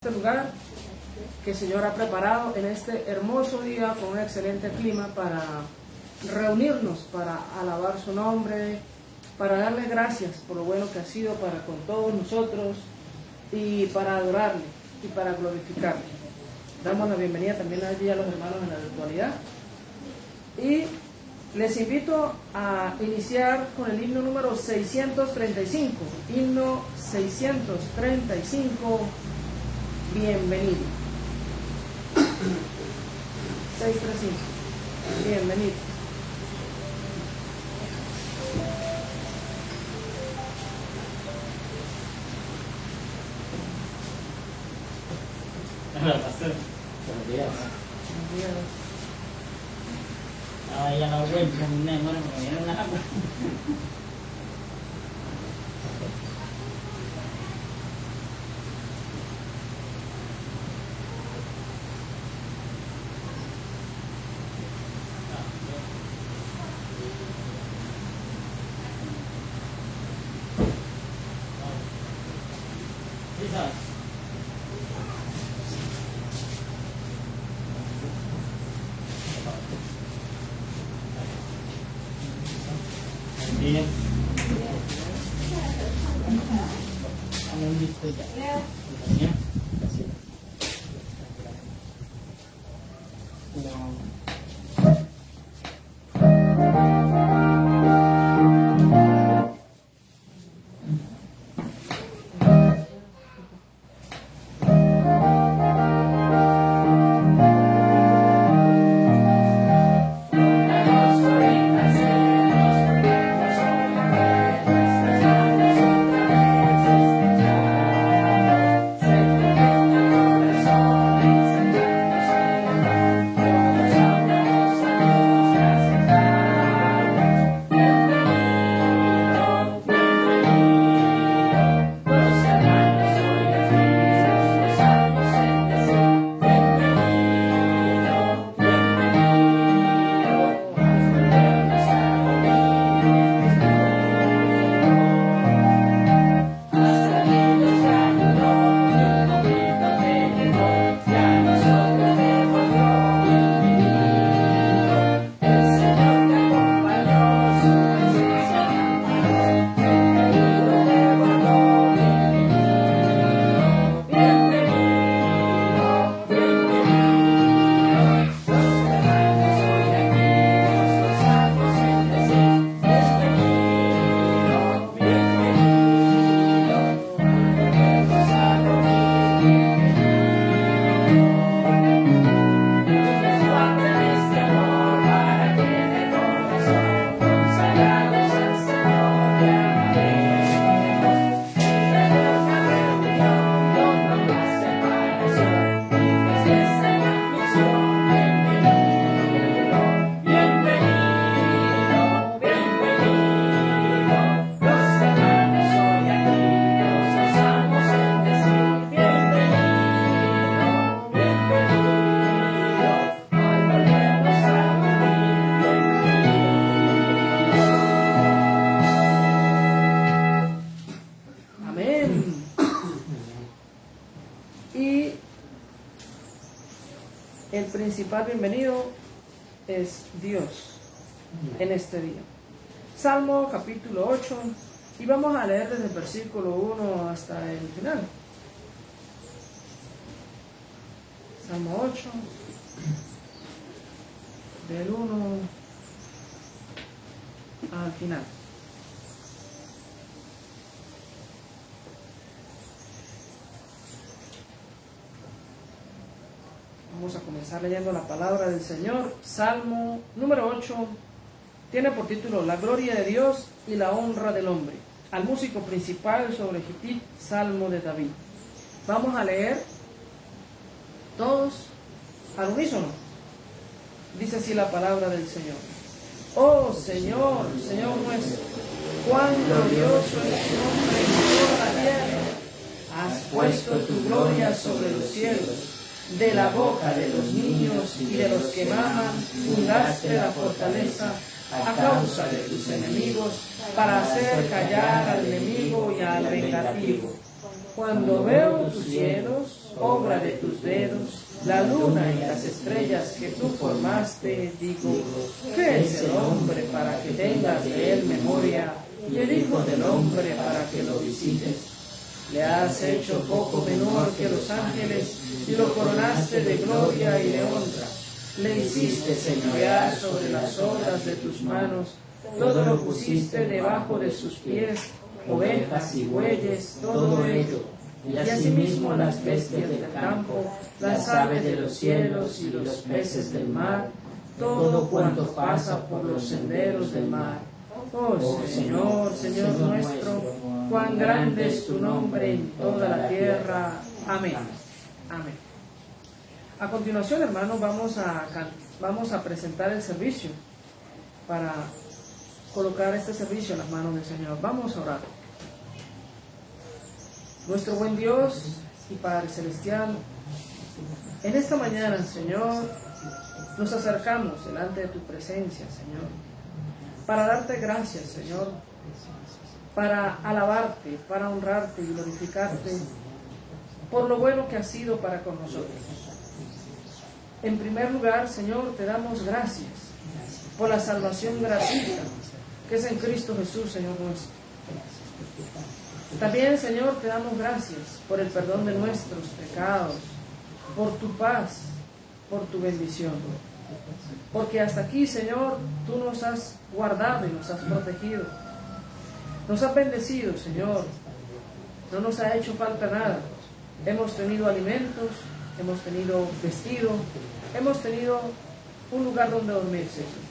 este lugar que el Señor ha preparado en este hermoso día con un excelente clima para reunirnos, para alabar su nombre, para darle gracias por lo bueno que ha sido para con todos nosotros y para adorarle y para glorificarle. Damos la bienvenida también allí a los hermanos en la virtualidad y les invito a iniciar con el himno número 635, himno 635, bienvenido. 635, bienvenido. Hola, pastor. Buenos días. Buenos días. Ya no vuelvo, me dieron una agua. Bien. Listo ya. Ya. Bienvenido es Dios en este día. Salmo capítulo 8 y vamos a leer desde el versículo 1 hasta el final. Salmo 8 del 1 al final. Vamos a comenzar leyendo la palabra del Señor. Salmo número 8 tiene por título La gloria de Dios y la honra del hombre. Al músico principal sobre Gittith, Salmo de David. Vamos a leer todos al unísono. Dice así la palabra del Señor. Oh Señor, Señor nuestro, cuán glorioso es tu nombre en toda la tierra. Has puesto tu gloria sobre los cielos. De la boca de los niños y de los que maman, fundaste la fortaleza a causa de tus enemigos, para hacer callar al enemigo y al vengativo. Cuando veo tus cielos, obra de tus dedos, la luna y las estrellas que tú formaste, digo, ¿qué es el hombre para que tengas de él memoria, y el Hijo del Hombre para que lo visites? Le has hecho poco menor que los ángeles, y lo coronaste de gloria y de honra. Le hiciste señorear sobre las obras de tus manos, todo lo pusiste debajo de sus pies, ovejas y bueyes, todo ello, y asimismo las bestias del campo, las aves de los cielos y los peces del mar, todo cuanto pasa por los senderos del mar. Oh Señor, Señor nuestro, cuán grande es tu nombre en toda la tierra. Amén. Amén. A continuación, hermanos, vamos a presentar el servicio para colocar este servicio en las manos del Señor. Vamos a orar. Nuestro buen Dios y Padre Celestial, en esta mañana, Señor, nos acercamos delante de tu presencia, Señor, para darte gracias, Señor, para alabarte, para honrarte y glorificarte por lo bueno que has sido para con nosotros. En primer lugar, Señor, te damos gracias por la salvación gratuita que es en Cristo Jesús, Señor nuestro. También, Señor, te damos gracias por el perdón de nuestros pecados, por tu paz, por tu bendición. Porque hasta aquí, Señor, tú nos has guardado y nos has protegido. Nos has bendecido, Señor. No nos ha hecho falta nada. Hemos tenido alimentos, hemos tenido vestido, hemos tenido un lugar donde dormir, Señor.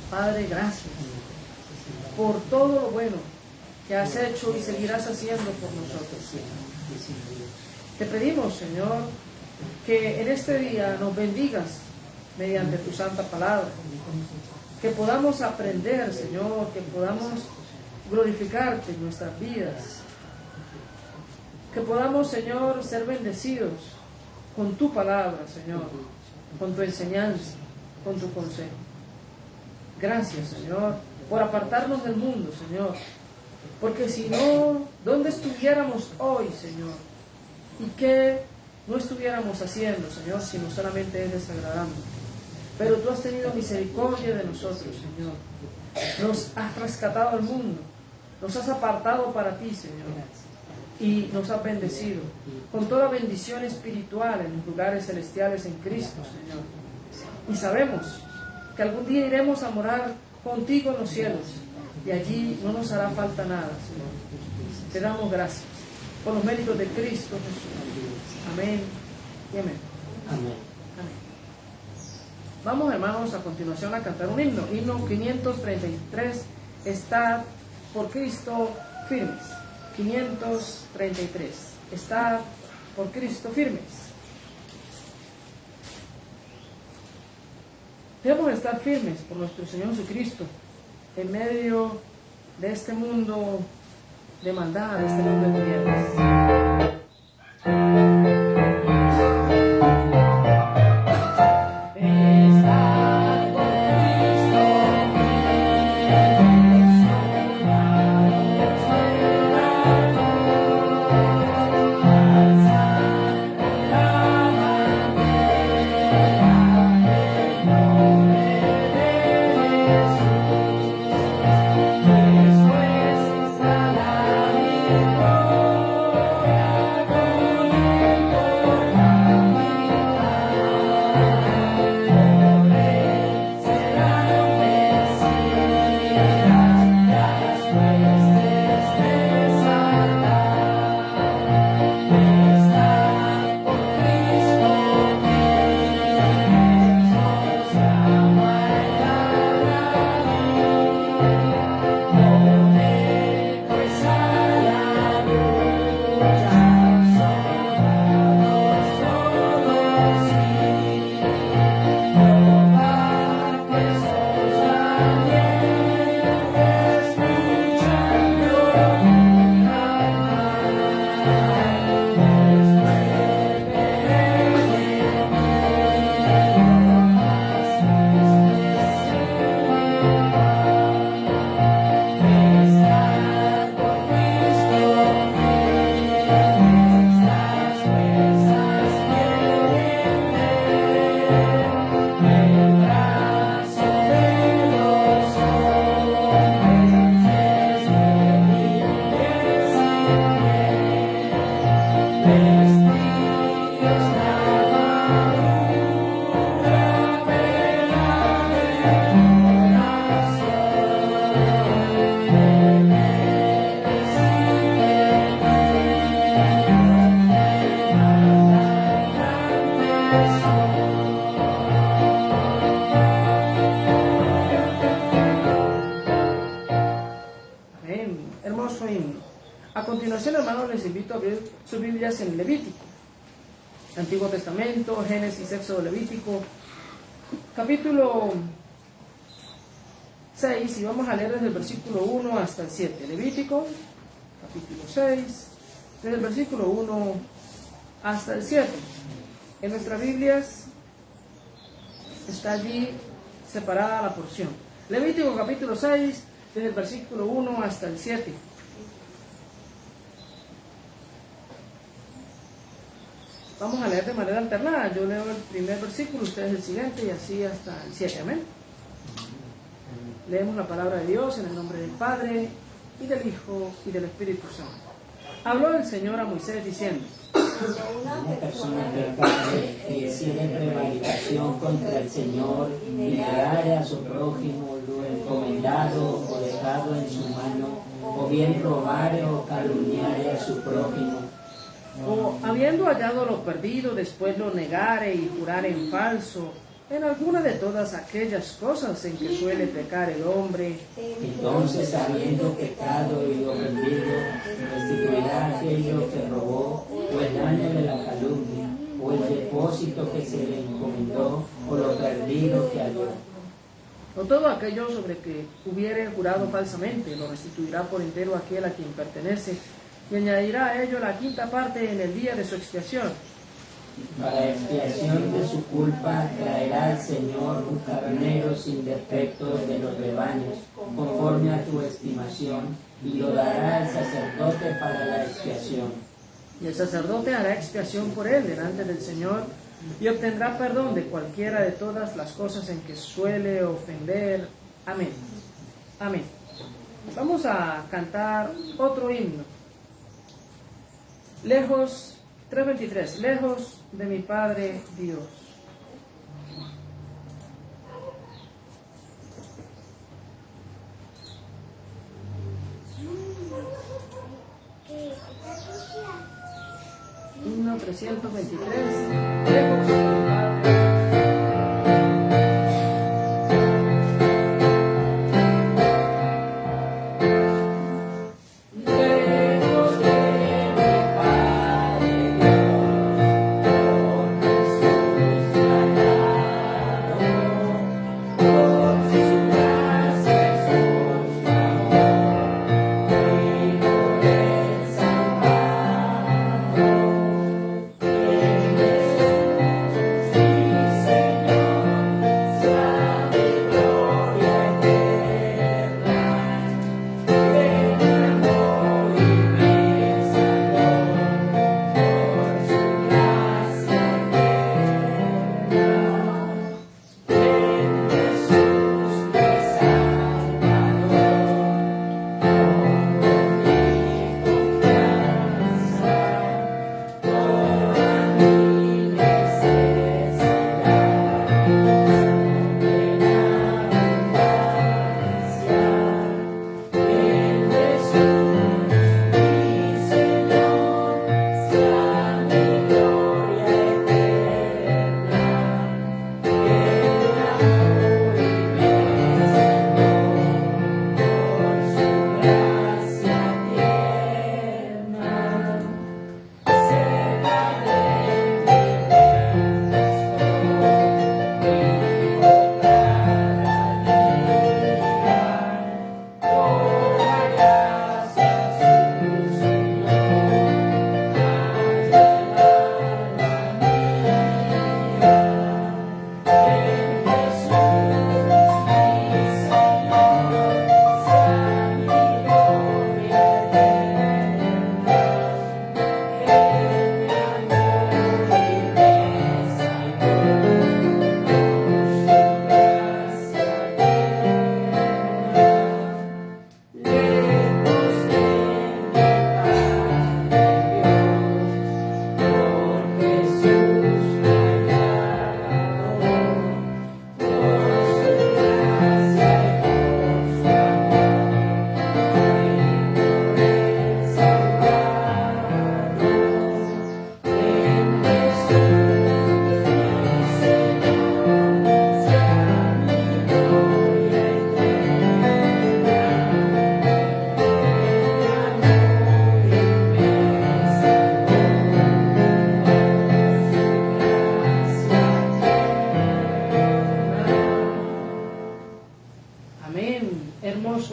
Padre, gracias por todo lo bueno que has hecho y seguirás haciendo por nosotros. Te pedimos, Señor, que en este día nos bendigas mediante tu santa palabra, que podamos aprender, Señor, que podamos glorificarte en nuestras vidas, que podamos, Señor, ser bendecidos con tu palabra, Señor, con tu enseñanza, con tu consejo. Gracias, Señor, por apartarnos del mundo, Señor, porque si no, ¿dónde estuviéramos hoy, Señor? ¿Y qué no estuviéramos haciendo, Señor, si no solamente es desagradando? Pero tú has tenido misericordia de nosotros, Señor. Nos has rescatado al mundo, nos has apartado para ti, Señor, y nos has bendecido con toda bendición espiritual en los lugares celestiales en Cristo, Señor. Y sabemos que algún día iremos a morar contigo en los cielos, y allí no nos hará falta nada, Señor. Te damos gracias por los méritos de Cristo Jesús. Amén y amén. Amén. Amén. Vamos, hermanos, a continuación a cantar un himno. Himno 533, Estad por Cristo firmes. 533, Estad por Cristo firmes. Debemos estar firmes por nuestro Señor Jesucristo en medio de este mundo de maldad, de este mundo de tinieblas. Hermoso himno. A continuación, hermanos, les invito a abrir sus Biblias en Levítico, Antiguo Testamento, Génesis, Éxodo, Levítico, capítulo 6, y vamos a leer desde el versículo 1 hasta el 7. Levítico, capítulo 6, desde el versículo 1 hasta el 7. En nuestras Biblias está allí separada la porción. Levítico, capítulo 6, desde el versículo 1 hasta el 7. Vamos a leer de manera alternada. Yo leo el primer versículo, ustedes el siguiente, y así hasta el 7. Amén. Leemos la palabra de Dios en el nombre del Padre, y del Hijo, y del Espíritu Santo. Habló el Señor a Moisés diciendo: Una persona pecare que hiciere prevaricación contra el Señor y negare a su prójimo lo encomendado o dejado en su mano, o bien robare o calumniare a su prójimo, o habiendo hallado lo perdido, después lo negare y jurare en falso, en alguna de todas aquellas cosas en que suele pecar el hombre, entonces habiendo pecado y ofendido, restituirá aquello que robó, o el daño de la calumnia, o el depósito que se le encomendó, o lo perdido que halló. o todo aquello sobre que hubiere jurado falsamente, lo restituirá por entero aquel a quien pertenece, y añadirá a ello la quinta parte en el día de su expiación. Para expiación de su culpa traerá al Señor un carnero sin defecto de los rebaños, conforme a tu estimación, y lo dará al sacerdote para la expiación. Y el sacerdote hará expiación por él delante del Señor, y obtendrá perdón de cualquiera de todas las cosas en que suele ofender. Amén. Amén. Vamos a cantar otro himno. Lejos, 3:23, lejos de mi Padre Dios. Himno 323, lejos de mi Padre Dios.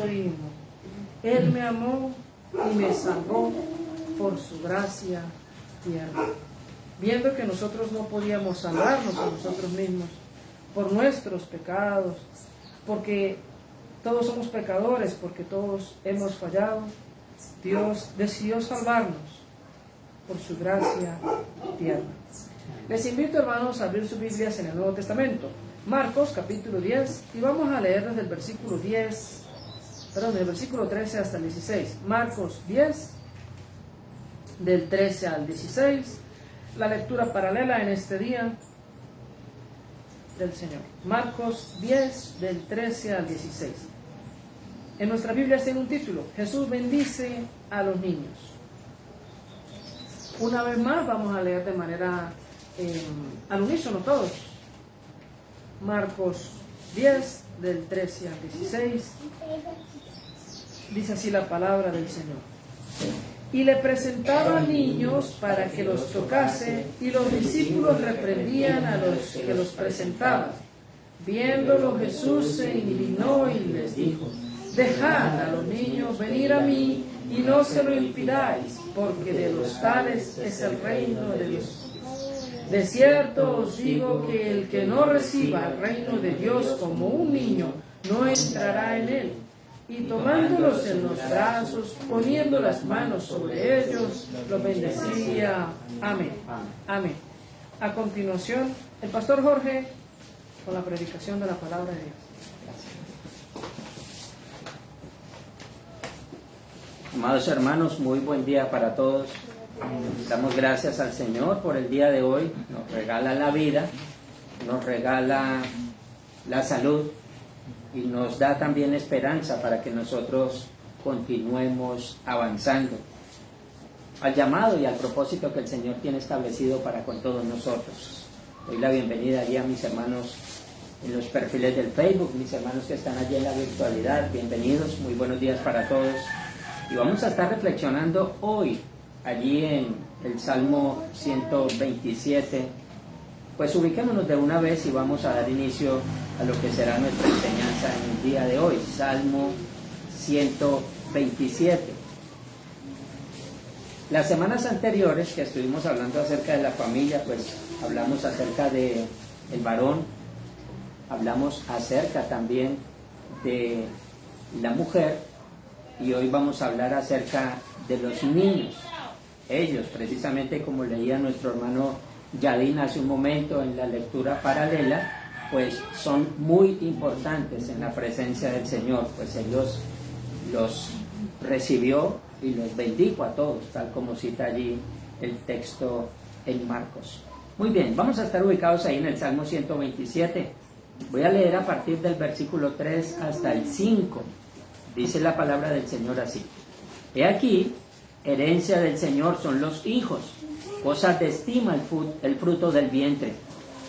soy digno. Él me amó y me salvó por su gracia tierna. Viendo que nosotros no podíamos salvarnos a nosotros mismos por nuestros pecados, porque todos somos pecadores, porque todos hemos fallado, Dios decidió salvarnos por su gracia tierna. Les invito, hermanos, a abrir sus Biblias en el Nuevo Testamento. Marcos, capítulo 10, y vamos a leer desde el versículo 13 hasta el 16. Marcos 10, del 13 al 16, la lectura paralela en este día del Señor. Marcos 10, del 13 al 16. En nuestra Biblia tiene un título: Jesús bendice a los niños. Una vez más vamos a leer de manera al unísono todos. Marcos 10, del 13 al 16. Dice así la palabra del Señor. Y le presentaba niños para que los tocase, y los discípulos reprendían a los que los presentaban. Viéndolo, Jesús se indignó y les dijo: dejad a los niños venir a mí, y no se lo impidáis, porque de los tales es el reino de Dios. De cierto os digo que el que no reciba el reino de Dios como un niño, no entrará en él. Y tomándolos en los brazos, poniendo las manos sobre ellos, los bendecía. Amén. Amén. A continuación, el pastor Jorge con la predicación de la palabra de Dios. Amados hermanos, muy buen día para todos. Damos gracias al Señor por el día de hoy. Nos regala la vida, nos regala la salud y nos da también esperanza para que nosotros continuemos avanzando al llamado y al propósito que el Señor tiene establecido para con todos nosotros. Doy la bienvenida allí a mis hermanos en los perfiles del Facebook, mis hermanos que están allí en la virtualidad. Bienvenidos, muy buenos días para todos. Y vamos a estar reflexionando hoy allí en el Salmo 127. Pues ubiquémonos de una vez y vamos a dar inicio a lo que será nuestra enseñanza en el día de hoy. Salmo 127. Las semanas anteriores que estuvimos hablando acerca de la familia, pues hablamos acerca de el varón, hablamos acerca también de la mujer, y hoy vamos a hablar acerca de los niños. Ellos, precisamente como leía nuestro hermano Yadín hace un momento en la lectura paralela, pues son muy importantes en la presencia del Señor, pues ellos los recibió y los bendijo a todos, tal como cita allí el texto en Marcos. Muy bien, vamos a estar ubicados ahí en el Salmo 127. Voy a leer a partir del versículo 3 hasta el 5. Dice la palabra del Señor así: He aquí, herencia del Señor son los hijos, cosas de estima el fruto del vientre.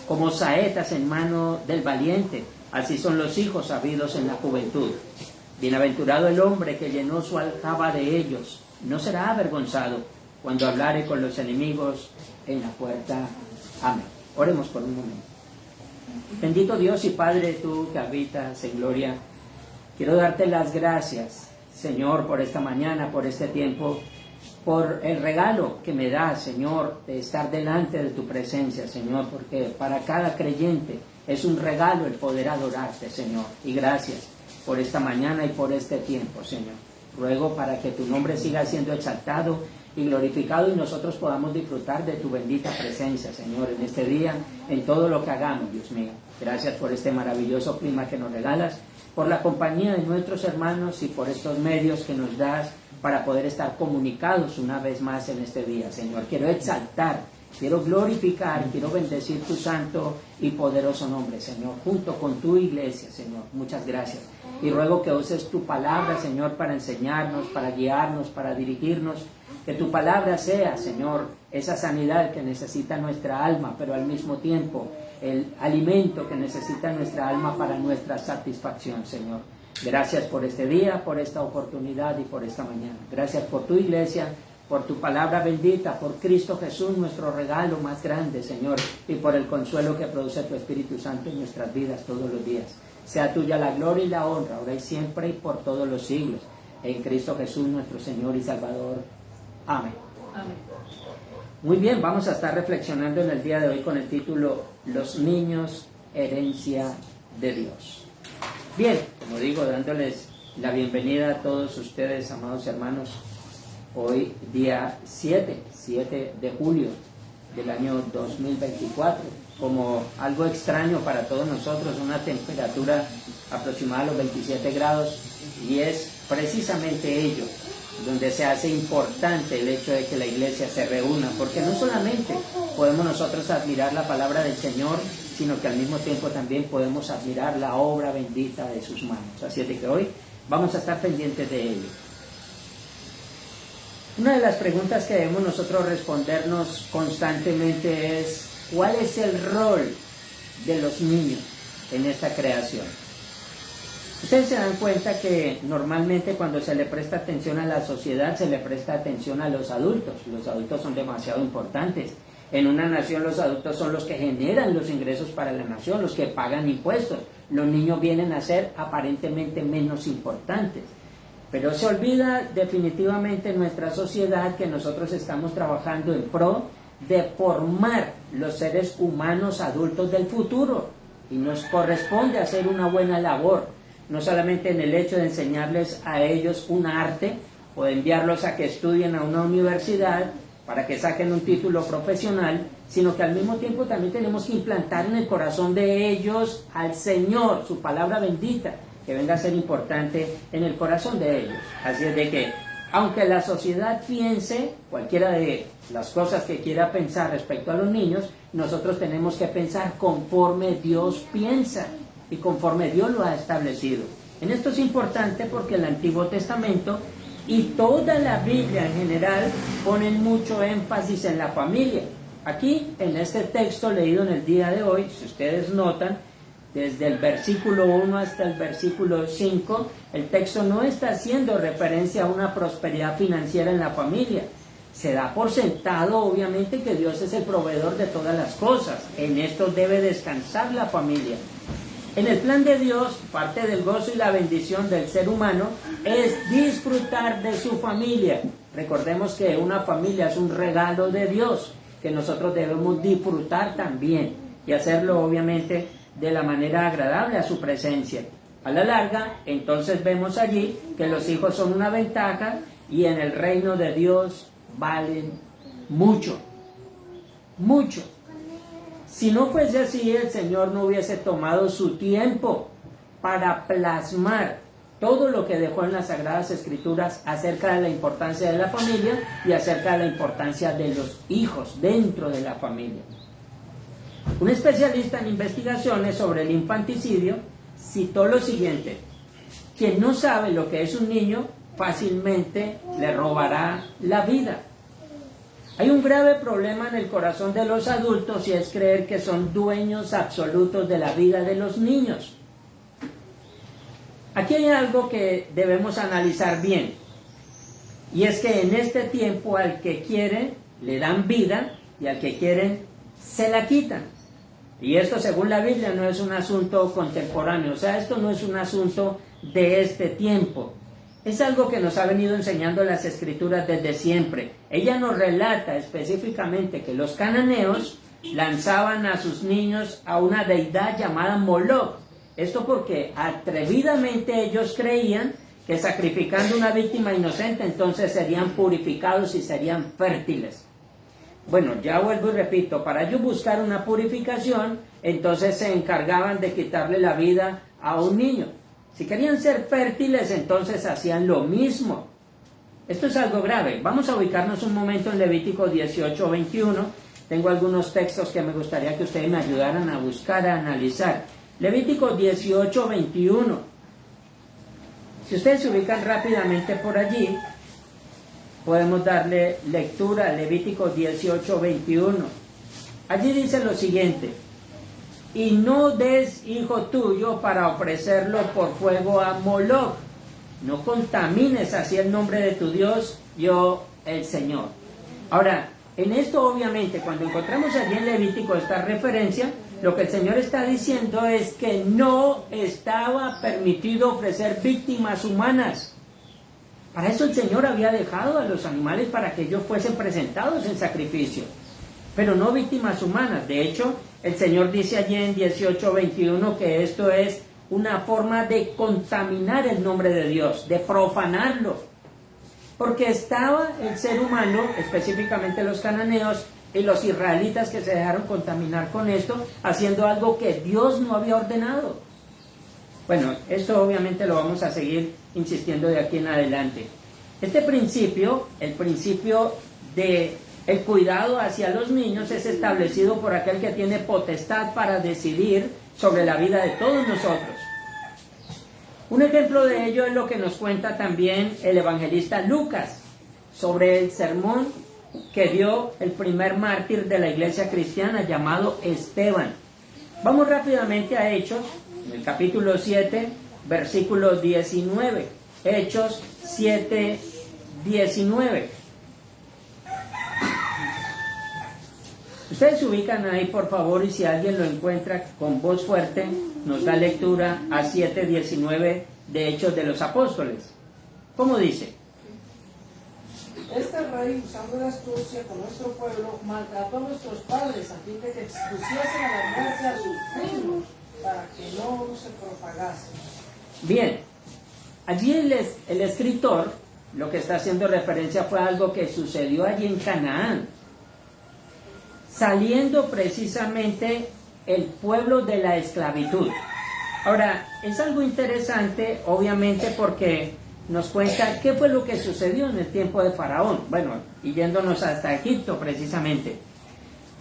Como saetas en mano del valiente, así son los hijos habidos en la juventud. Bienaventurado el hombre que llenó su aljaba de ellos, no será avergonzado cuando hablare con los enemigos en la puerta. Amén. Oremos por un momento. Bendito Dios y Padre, tú que habitas en gloria, quiero darte las gracias, Señor, por esta mañana, por este tiempo, por el regalo que me das, Señor, de estar delante de tu presencia, Señor, porque para cada creyente es un regalo el poder adorarte, Señor. Y gracias por esta mañana y por este tiempo, Señor. Ruego para que tu nombre siga siendo exaltado y glorificado y nosotros podamos disfrutar de tu bendita presencia, Señor, en este día, en todo lo que hagamos, Dios mío. Gracias por este maravilloso clima que nos regalas, por la compañía de nuestros hermanos y por estos medios que nos das para poder estar comunicados una vez más en este día, Señor. Quiero exaltar, quiero glorificar, quiero bendecir tu santo y poderoso nombre, Señor, junto con tu iglesia, Señor. Muchas gracias. Y ruego que uses tu palabra, Señor, para enseñarnos, para guiarnos, para dirigirnos. Que tu palabra sea, Señor, esa sanidad que necesita nuestra alma, pero al mismo tiempo el alimento que necesita nuestra alma para nuestra satisfacción, Señor. Gracias por este día, por esta oportunidad y por esta mañana. Gracias por tu iglesia, por tu palabra bendita, por Cristo Jesús, nuestro regalo más grande, Señor, y por el consuelo que produce tu Espíritu Santo en nuestras vidas todos los días. Sea tuya la gloria y la honra, ahora y siempre y por todos los siglos. En Cristo Jesús, nuestro Señor y Salvador. Amén. Amén. Muy bien, vamos a estar reflexionando en el día de hoy con el título Los niños, herencia de Dios. Bien, como digo, dándoles la bienvenida a todos ustedes, amados hermanos, hoy día 7 de julio del año 2024, como algo extraño para todos nosotros, una temperatura aproximada a los 27 grados, y es precisamente ello donde se hace importante el hecho de que la iglesia se reúna, porque no solamente podemos nosotros admirar la palabra del Señor, sino que al mismo tiempo también podemos admirar la obra bendita de sus manos. Así es de que hoy vamos a estar pendientes de ello. Una de las preguntas que debemos nosotros respondernos constantemente es: ¿cuál es el rol de los niños en esta creación? Ustedes se dan cuenta que normalmente cuando se le presta atención a la sociedad, se le presta atención a los adultos. Los adultos son demasiado importantes. En una nación los adultos son los que generan los ingresos para la nación, los que pagan impuestos. Los niños vienen a ser aparentemente menos importantes. Pero se olvida definitivamente en nuestra sociedad que nosotros estamos trabajando en pro de formar los seres humanos adultos del futuro. Y nos corresponde hacer una buena labor, no solamente en el hecho de enseñarles a ellos un arte o de enviarlos a que estudien a una universidad para que saquen un título profesional, sino que al mismo tiempo también tenemos que implantar en el corazón de ellos al Señor, su palabra bendita, que venga a ser importante en el corazón de ellos. Así es de que, aunque la sociedad piense cualquiera de las cosas que quiera pensar respecto a los niños, nosotros tenemos que pensar conforme Dios piensa y conforme Dios lo ha establecido. En esto es importante porque el Antiguo Testamento y toda la Biblia en general ponen mucho énfasis en la familia. Aquí, en este texto leído en el día de hoy, si ustedes notan, desde el versículo 1 hasta el versículo 5, el texto no está haciendo referencia a una prosperidad financiera en la familia. Se da por sentado, obviamente, que Dios es el proveedor de todas las cosas. En esto debe descansar la familia. En el plan de Dios, parte del gozo y la bendición del ser humano es disfrutar de su familia. Recordemos que una familia es un regalo de Dios, que nosotros debemos disfrutar también y hacerlo obviamente de la manera agradable a su presencia. A la larga, entonces vemos allí que los hijos son una ventaja y en el reino de Dios valen mucho, mucho. Si no fuese así, el Señor no hubiese tomado su tiempo para plasmar todo lo que dejó en las Sagradas Escrituras acerca de la importancia de la familia y acerca de la importancia de los hijos dentro de la familia. Un especialista en investigaciones sobre el infanticidio citó lo siguiente: quien no sabe lo que es un niño fácilmente le robará la vida. Hay un grave problema en el corazón de los adultos y es creer que son dueños absolutos de la vida de los niños. Aquí hay algo que debemos analizar bien, y es que en este tiempo al que quieren le dan vida y al que quieren se la quitan. Y esto, según la Biblia, no es un asunto contemporáneo, o sea, esto no es un asunto de este tiempo. Es algo que nos ha venido enseñando las Escrituras desde siempre. Ella nos relata específicamente que los cananeos lanzaban a sus niños a una deidad llamada Moloch. Esto porque atrevidamente ellos creían que sacrificando una víctima inocente entonces serían purificados y serían fértiles. Bueno, ya vuelvo y repito, para ellos buscar una purificación, entonces se encargaban de quitarle la vida a un niño. Si querían ser fértiles, entonces hacían lo mismo. Esto es algo grave. Vamos a ubicarnos un momento en Levítico 18:21. Tengo algunos textos que me gustaría que ustedes me ayudaran a buscar, a analizar. Levítico 18:21. Si ustedes se ubican rápidamente por allí, podemos darle lectura a Levítico 18:21. Allí dice lo siguiente: y no des hijo tuyo para ofrecerlo por fuego a Moloch. No contamines así el nombre de tu Dios, yo el Señor. Ahora, en esto obviamente, cuando encontramos allí en Levítico esta referencia, lo que el Señor está diciendo es que no estaba permitido ofrecer víctimas humanas. Para eso el Señor había dejado a los animales para que ellos fuesen presentados en sacrificio, pero no víctimas humanas. De hecho, el Señor dice allí en 18:21 que esto es una forma de contaminar el nombre de Dios, de profanarlo, porque estaba el ser humano, específicamente los cananeos y los israelitas que se dejaron contaminar con esto, haciendo algo que Dios no había ordenado. Bueno, esto obviamente lo vamos a seguir insistiendo de aquí en adelante. Este principio, el principio de el cuidado hacia los niños, es establecido por aquel que tiene potestad para decidir sobre la vida de todos nosotros. Un ejemplo de ello es lo que nos cuenta también el evangelista Lucas sobre el sermón que dio el primer mártir de la iglesia cristiana llamado Esteban. Vamos rápidamente a Hechos, en el capítulo 7, versículo 19. Hechos 7, 19. Ustedes se ubican ahí, por favor, y si alguien lo encuentra con voz fuerte, nos da lectura a 7:19 de Hechos de los Apóstoles. ¿Cómo dice? Este rey, usando la astucia con nuestro pueblo, maltrató a nuestros padres a fin de que expusiesen a la muerte a sus niños, para que no se propagasen. Bien, allí el escritor, lo que está haciendo referencia fue a algo que sucedió allí en Canaán, saliendo precisamente el pueblo de la esclavitud. Ahora, es algo interesante, obviamente, porque nos cuenta qué fue lo que sucedió en el tiempo de Faraón. Bueno, y yéndonos hasta Egipto precisamente.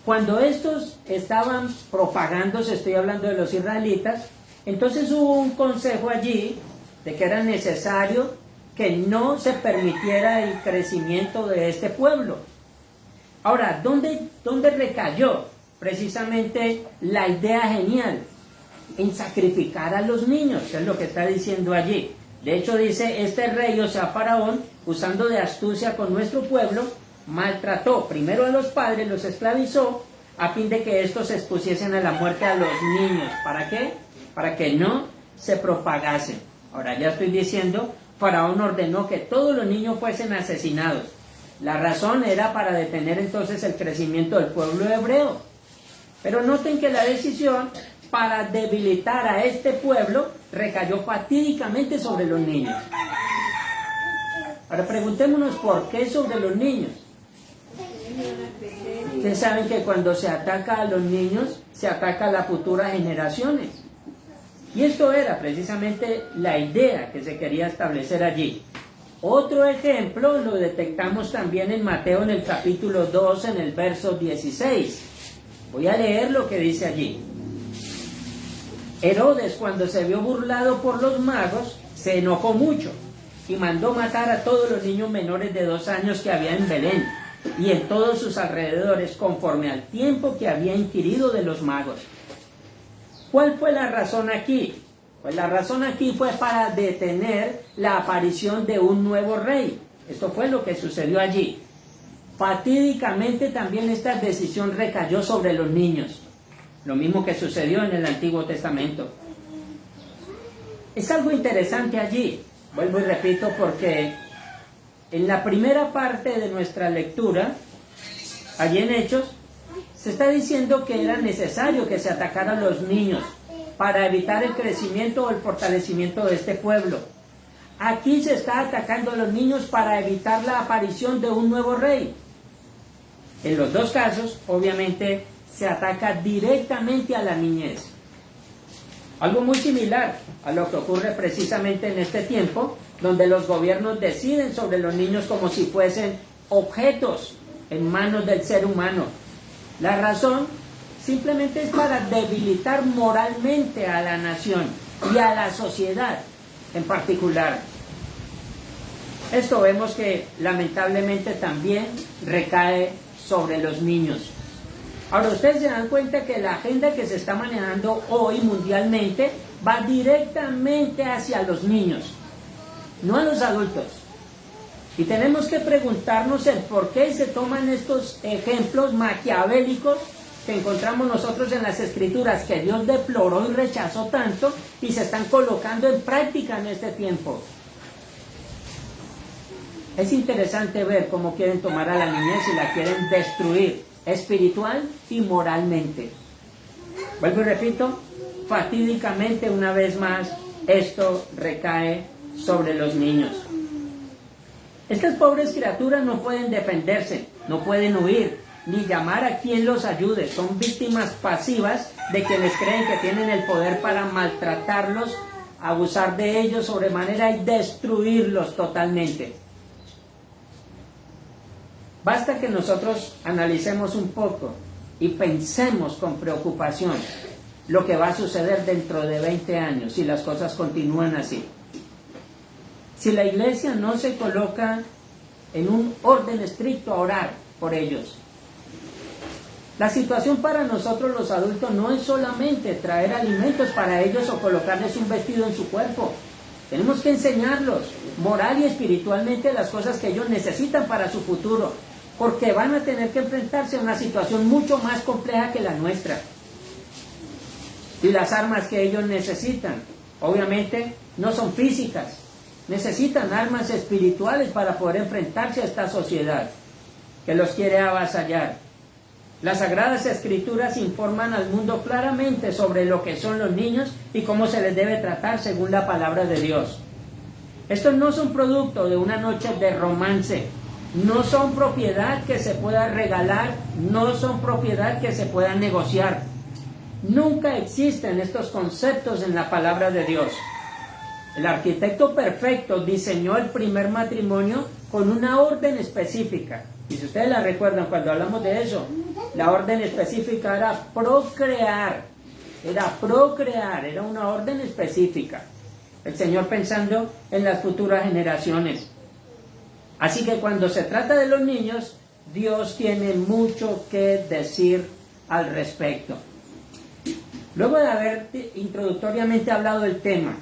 Cuando estos estaban propagándose, estoy hablando de los israelitas, entonces hubo un consejo allí de que era necesario que no se permitiera el crecimiento de este pueblo. Ahora, ¿dónde recayó precisamente la idea genial? En sacrificar a los niños, que es lo que está diciendo allí. De hecho dice, este rey, o sea Faraón, usando de astucia con nuestro pueblo, maltrató primero a los padres, los esclavizó, a fin de que estos se expusiesen a la muerte a los niños. ¿Para qué? Para que no se propagasen. Ahora ya estoy diciendo, Faraón ordenó que todos los niños fuesen asesinados. La razón era para detener entonces el crecimiento del pueblo hebreo. Pero noten que la decisión para debilitar a este pueblo recayó fatídicamente sobre los niños. Ahora preguntémonos por qué sobre los niños. Ustedes saben que cuando se ataca a los niños, se ataca a las futuras generaciones. Y esto era precisamente la idea que se quería establecer allí. Otro ejemplo lo detectamos también en Mateo en el capítulo 2, en el verso 16. Voy a leer lo que dice allí. Herodes, cuando se vio burlado por los magos, se enojó mucho y mandó matar a todos los niños menores de 2 años que había en Belén y en todos sus alrededores, conforme al tiempo que había inquirido de los magos. ¿Cuál fue la razón aquí? Pues la razón aquí fue para detener la aparición de un nuevo rey. Esto fue lo que sucedió allí. Fatídicamente también esta decisión recayó sobre los niños. Lo mismo que sucedió en el Antiguo Testamento. Es algo interesante allí. Vuelvo y repito porque en la primera parte de nuestra lectura, allí en Hechos, se está diciendo que era necesario que se atacaran a los niños para evitar el crecimiento o el fortalecimiento de este pueblo. Aquí se está atacando a los niños para evitar la aparición de un nuevo rey. En los dos casos, obviamente, se ataca directamente a la niñez. Algo muy similar a lo que ocurre precisamente en este tiempo, donde los gobiernos deciden sobre los niños como si fuesen objetos en manos del ser humano. La razón simplemente es para debilitar moralmente a la nación y a la sociedad en particular. Esto vemos que lamentablemente también recae sobre los niños. Ahora ustedes se dan cuenta que la agenda que se está manejando hoy mundialmente va directamente hacia los niños, no a los adultos. Y tenemos que preguntarnos el por qué se toman estos ejemplos maquiavélicos que encontramos nosotros en las Escrituras, que Dios deploró y rechazó tanto, y se están colocando en práctica en este tiempo. Es interesante ver cómo quieren tomar a la niñez y la quieren destruir espiritual y moralmente. Vuelvo y repito, fatídicamente una vez más, esto recae sobre los niños. Estas pobres criaturas no pueden defenderse, no pueden huir, ni llamar a quien los ayude. Son víctimas pasivas de quienes creen que tienen el poder para maltratarlos, abusar de ellos sobremanera y destruirlos totalmente. Basta que nosotros analicemos un poco y pensemos con preocupación lo que va a suceder dentro de 20 años si las cosas continúan así. Si la iglesia no se coloca en un orden estricto a orar por ellos. La situación para nosotros los adultos no es solamente traer alimentos para ellos o colocarles un vestido en su cuerpo. Tenemos que enseñarlos moral y espiritualmente las cosas que ellos necesitan para su futuro, porque van a tener que enfrentarse a una situación mucho más compleja que la nuestra. Y las armas que ellos necesitan, obviamente, no son físicas. Necesitan armas espirituales para poder enfrentarse a esta sociedad que los quiere avasallar. Las Sagradas Escrituras informan al mundo claramente sobre lo que son los niños y cómo se les debe tratar según la palabra de Dios. Estos no son producto de una noche de romance, no son propiedad que se pueda regalar, no son propiedad que se pueda negociar. Nunca existen estos conceptos en la palabra de Dios. El arquitecto perfecto diseñó el primer matrimonio con una orden específica. Y si ustedes la recuerdan cuando hablamos de eso, la orden específica era procrear. Era una orden específica. El Señor pensando en las futuras generaciones. Así que cuando se trata de los niños, Dios tiene mucho que decir al respecto. Luego de haber introductoriamente hablado del tema,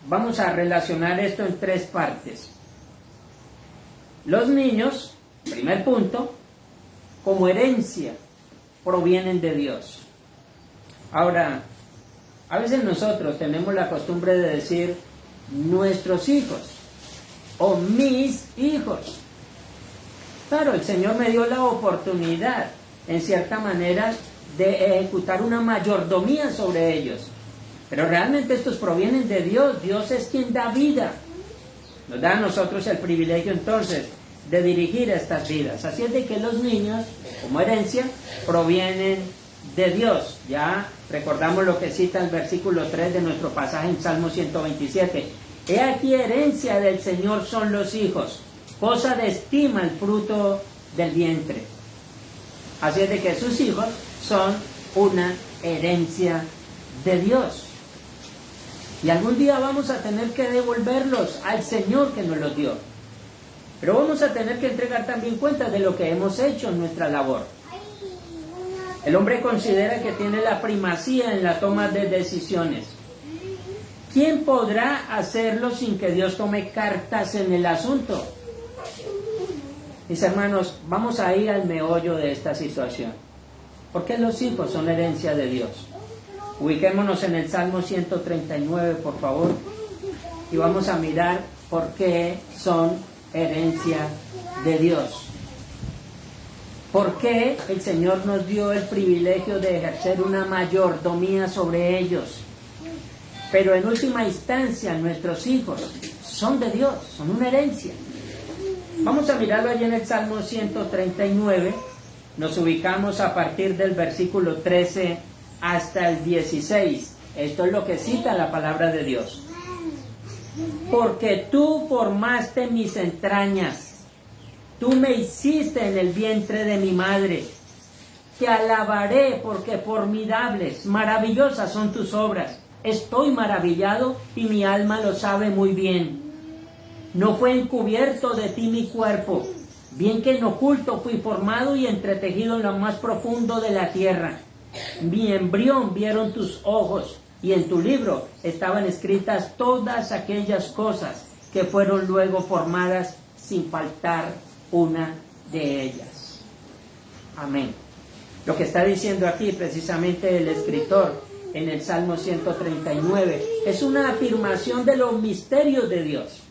vamos a relacionar esto en 3 partes. Los niños, primer punto, como herencia, provienen de Dios. Ahora, a veces nosotros tenemos la costumbre de decir nuestros hijos o mis hijos. Claro, el Señor me dio la oportunidad, en cierta manera, de ejecutar una mayordomía sobre ellos. Pero realmente estos provienen de Dios. Dios es quien da vida. Nos da a nosotros el privilegio entonces de dirigir estas vidas. Así es de que los niños, como herencia, provienen de Dios. Ya recordamos lo que cita el versículo 3 de nuestro pasaje en Salmo 127. He aquí herencia del Señor son los hijos, cosa de estima el fruto del vientre. Así es de que sus hijos son una herencia de Dios. Y algún día vamos a tener que devolverlos al Señor que nos los dio. Pero vamos a tener que entregar también cuenta de lo que hemos hecho en nuestra labor. El hombre considera que tiene la primacía en la toma de decisiones. ¿Quién podrá hacerlo sin que Dios tome cartas en el asunto? Mis hermanos, vamos a ir al meollo de esta situación. ¿Por qué los hijos son herencia de Dios? Ubiquémonos en el Salmo 139, por favor, y vamos a mirar por qué son herencia de Dios. ¿Por qué el Señor nos dio el privilegio de ejercer una mayordomía sobre ellos? Pero en última instancia, nuestros hijos son de Dios, son una herencia. Vamos a mirarlo allí en el Salmo 139. Nos ubicamos a partir del versículo 13 hasta el 16. Esto es lo que cita la palabra de Dios. Porque tú formaste mis entrañas, tú me hiciste en el vientre de mi madre. Te alabaré porque formidables, maravillosas son tus obras. Estoy maravillado y mi alma lo sabe muy bien. No fue encubierto de ti mi cuerpo, bien que en oculto fui formado y entretejido en lo más profundo de la tierra. Mi embrión vieron tus ojos, y en tu libro estaban escritas todas aquellas cosas que fueron luego formadas sin faltar una de ellas. Amén. Lo que está diciendo aquí precisamente el escritor en el Salmo 139 es una afirmación de los misterios de Dios.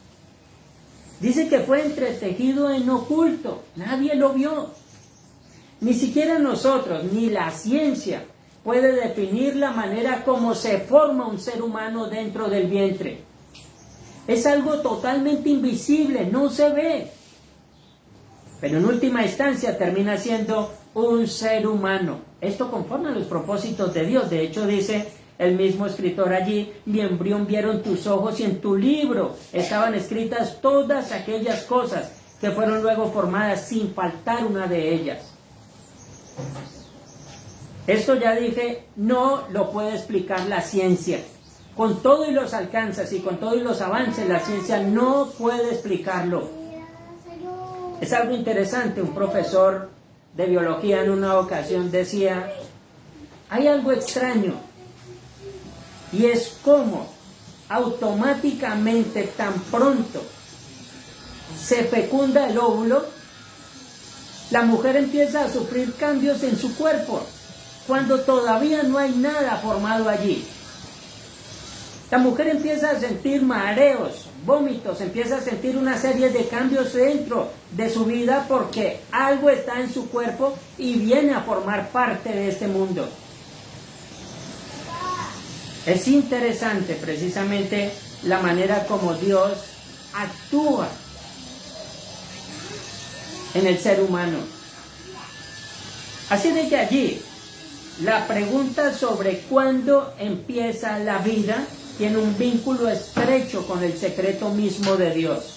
Dice que fue entretejido en oculto, nadie lo vio. Ni siquiera nosotros, ni la ciencia puede definir la manera como se forma un ser humano dentro del vientre. Es algo totalmente invisible, no se ve. Pero en última instancia termina siendo un ser humano. Esto conforme a los propósitos de Dios. De hecho dice el mismo escritor allí: mi embrión vieron tus ojos y en tu libro estaban escritas todas aquellas cosas que fueron luego formadas sin faltar una de ellas. Esto ya dije, no lo puede explicar la ciencia. Con todo y los alcances y con todo y los avances, la ciencia no puede explicarlo. Es algo interesante, un profesor de biología en una ocasión decía: hay algo extraño, y es como automáticamente tan pronto se fecunda el óvulo, la mujer empieza a sufrir cambios en su cuerpo, cuando todavía no hay nada formado allí. La mujer empieza a sentir mareos, vómitos, empieza a sentir una serie de cambios dentro de su vida porque algo está en su cuerpo y viene a formar parte de este mundo. Es interesante precisamente la manera como Dios actúa en el ser humano. Así de que allí la pregunta sobre cuándo empieza la vida tiene un vínculo estrecho con el secreto mismo de Dios.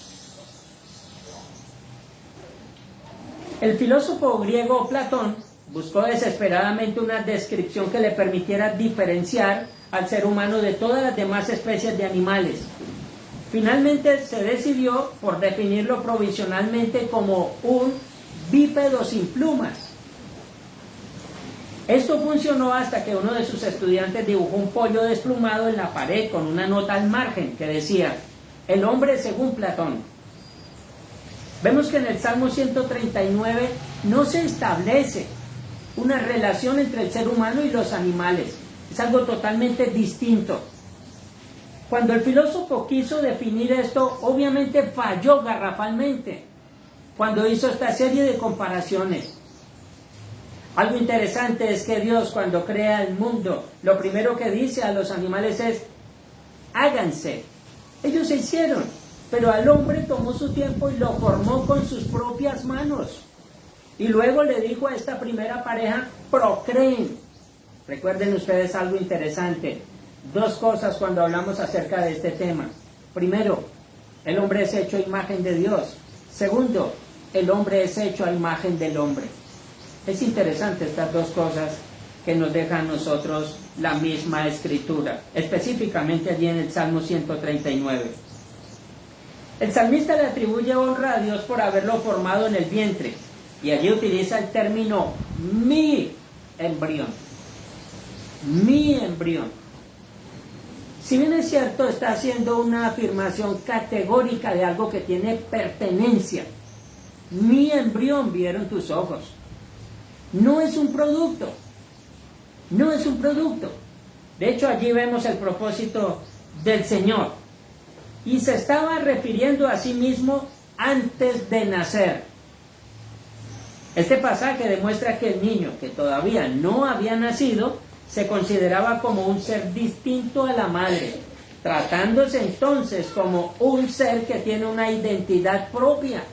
El filósofo griego Platón buscó desesperadamente una descripción que le permitiera diferenciar al ser humano de todas las demás especies de animales. Finalmente se decidió por definirlo provisionalmente como un bípedo sin plumas. Esto funcionó hasta que uno de sus estudiantes dibujó un pollo desplumado en la pared con una nota al margen que decía: el hombre según Platón. Vemos que en el Salmo 139 no se establece una relación entre el ser humano y los animales. Es algo totalmente distinto. Cuando el filósofo quiso definir esto, obviamente falló garrafalmente cuando hizo esta serie de comparaciones. Algo interesante es que Dios, cuando crea el mundo, lo primero que dice a los animales es: háganse. Ellos se hicieron, pero al hombre tomó su tiempo y lo formó con sus propias manos. Y luego le dijo a esta primera pareja: procreen. Recuerden ustedes algo interesante. Dos cosas cuando hablamos acerca de este tema. Primero, el hombre es hecho a imagen de Dios. Segundo, el hombre es hecho a imagen del hombre. Es interesante estas dos cosas que nos deja a nosotros la misma escritura, específicamente allí en el Salmo 139. El salmista le atribuye honra a Dios por haberlo formado en el vientre, y allí utiliza el término mi embrión. Mi embrión. Si bien es cierto, está haciendo una afirmación categórica de algo que tiene pertenencia. Mi embrión vieron tus ojos. No es un producto. No es un producto. De hecho, allí vemos el propósito del Señor. Y se estaba refiriendo a sí mismo antes de nacer. Este pasaje demuestra que el niño, que todavía no había nacido, se consideraba como un ser distinto a la madre, tratándose entonces como un ser que tiene una identidad propia.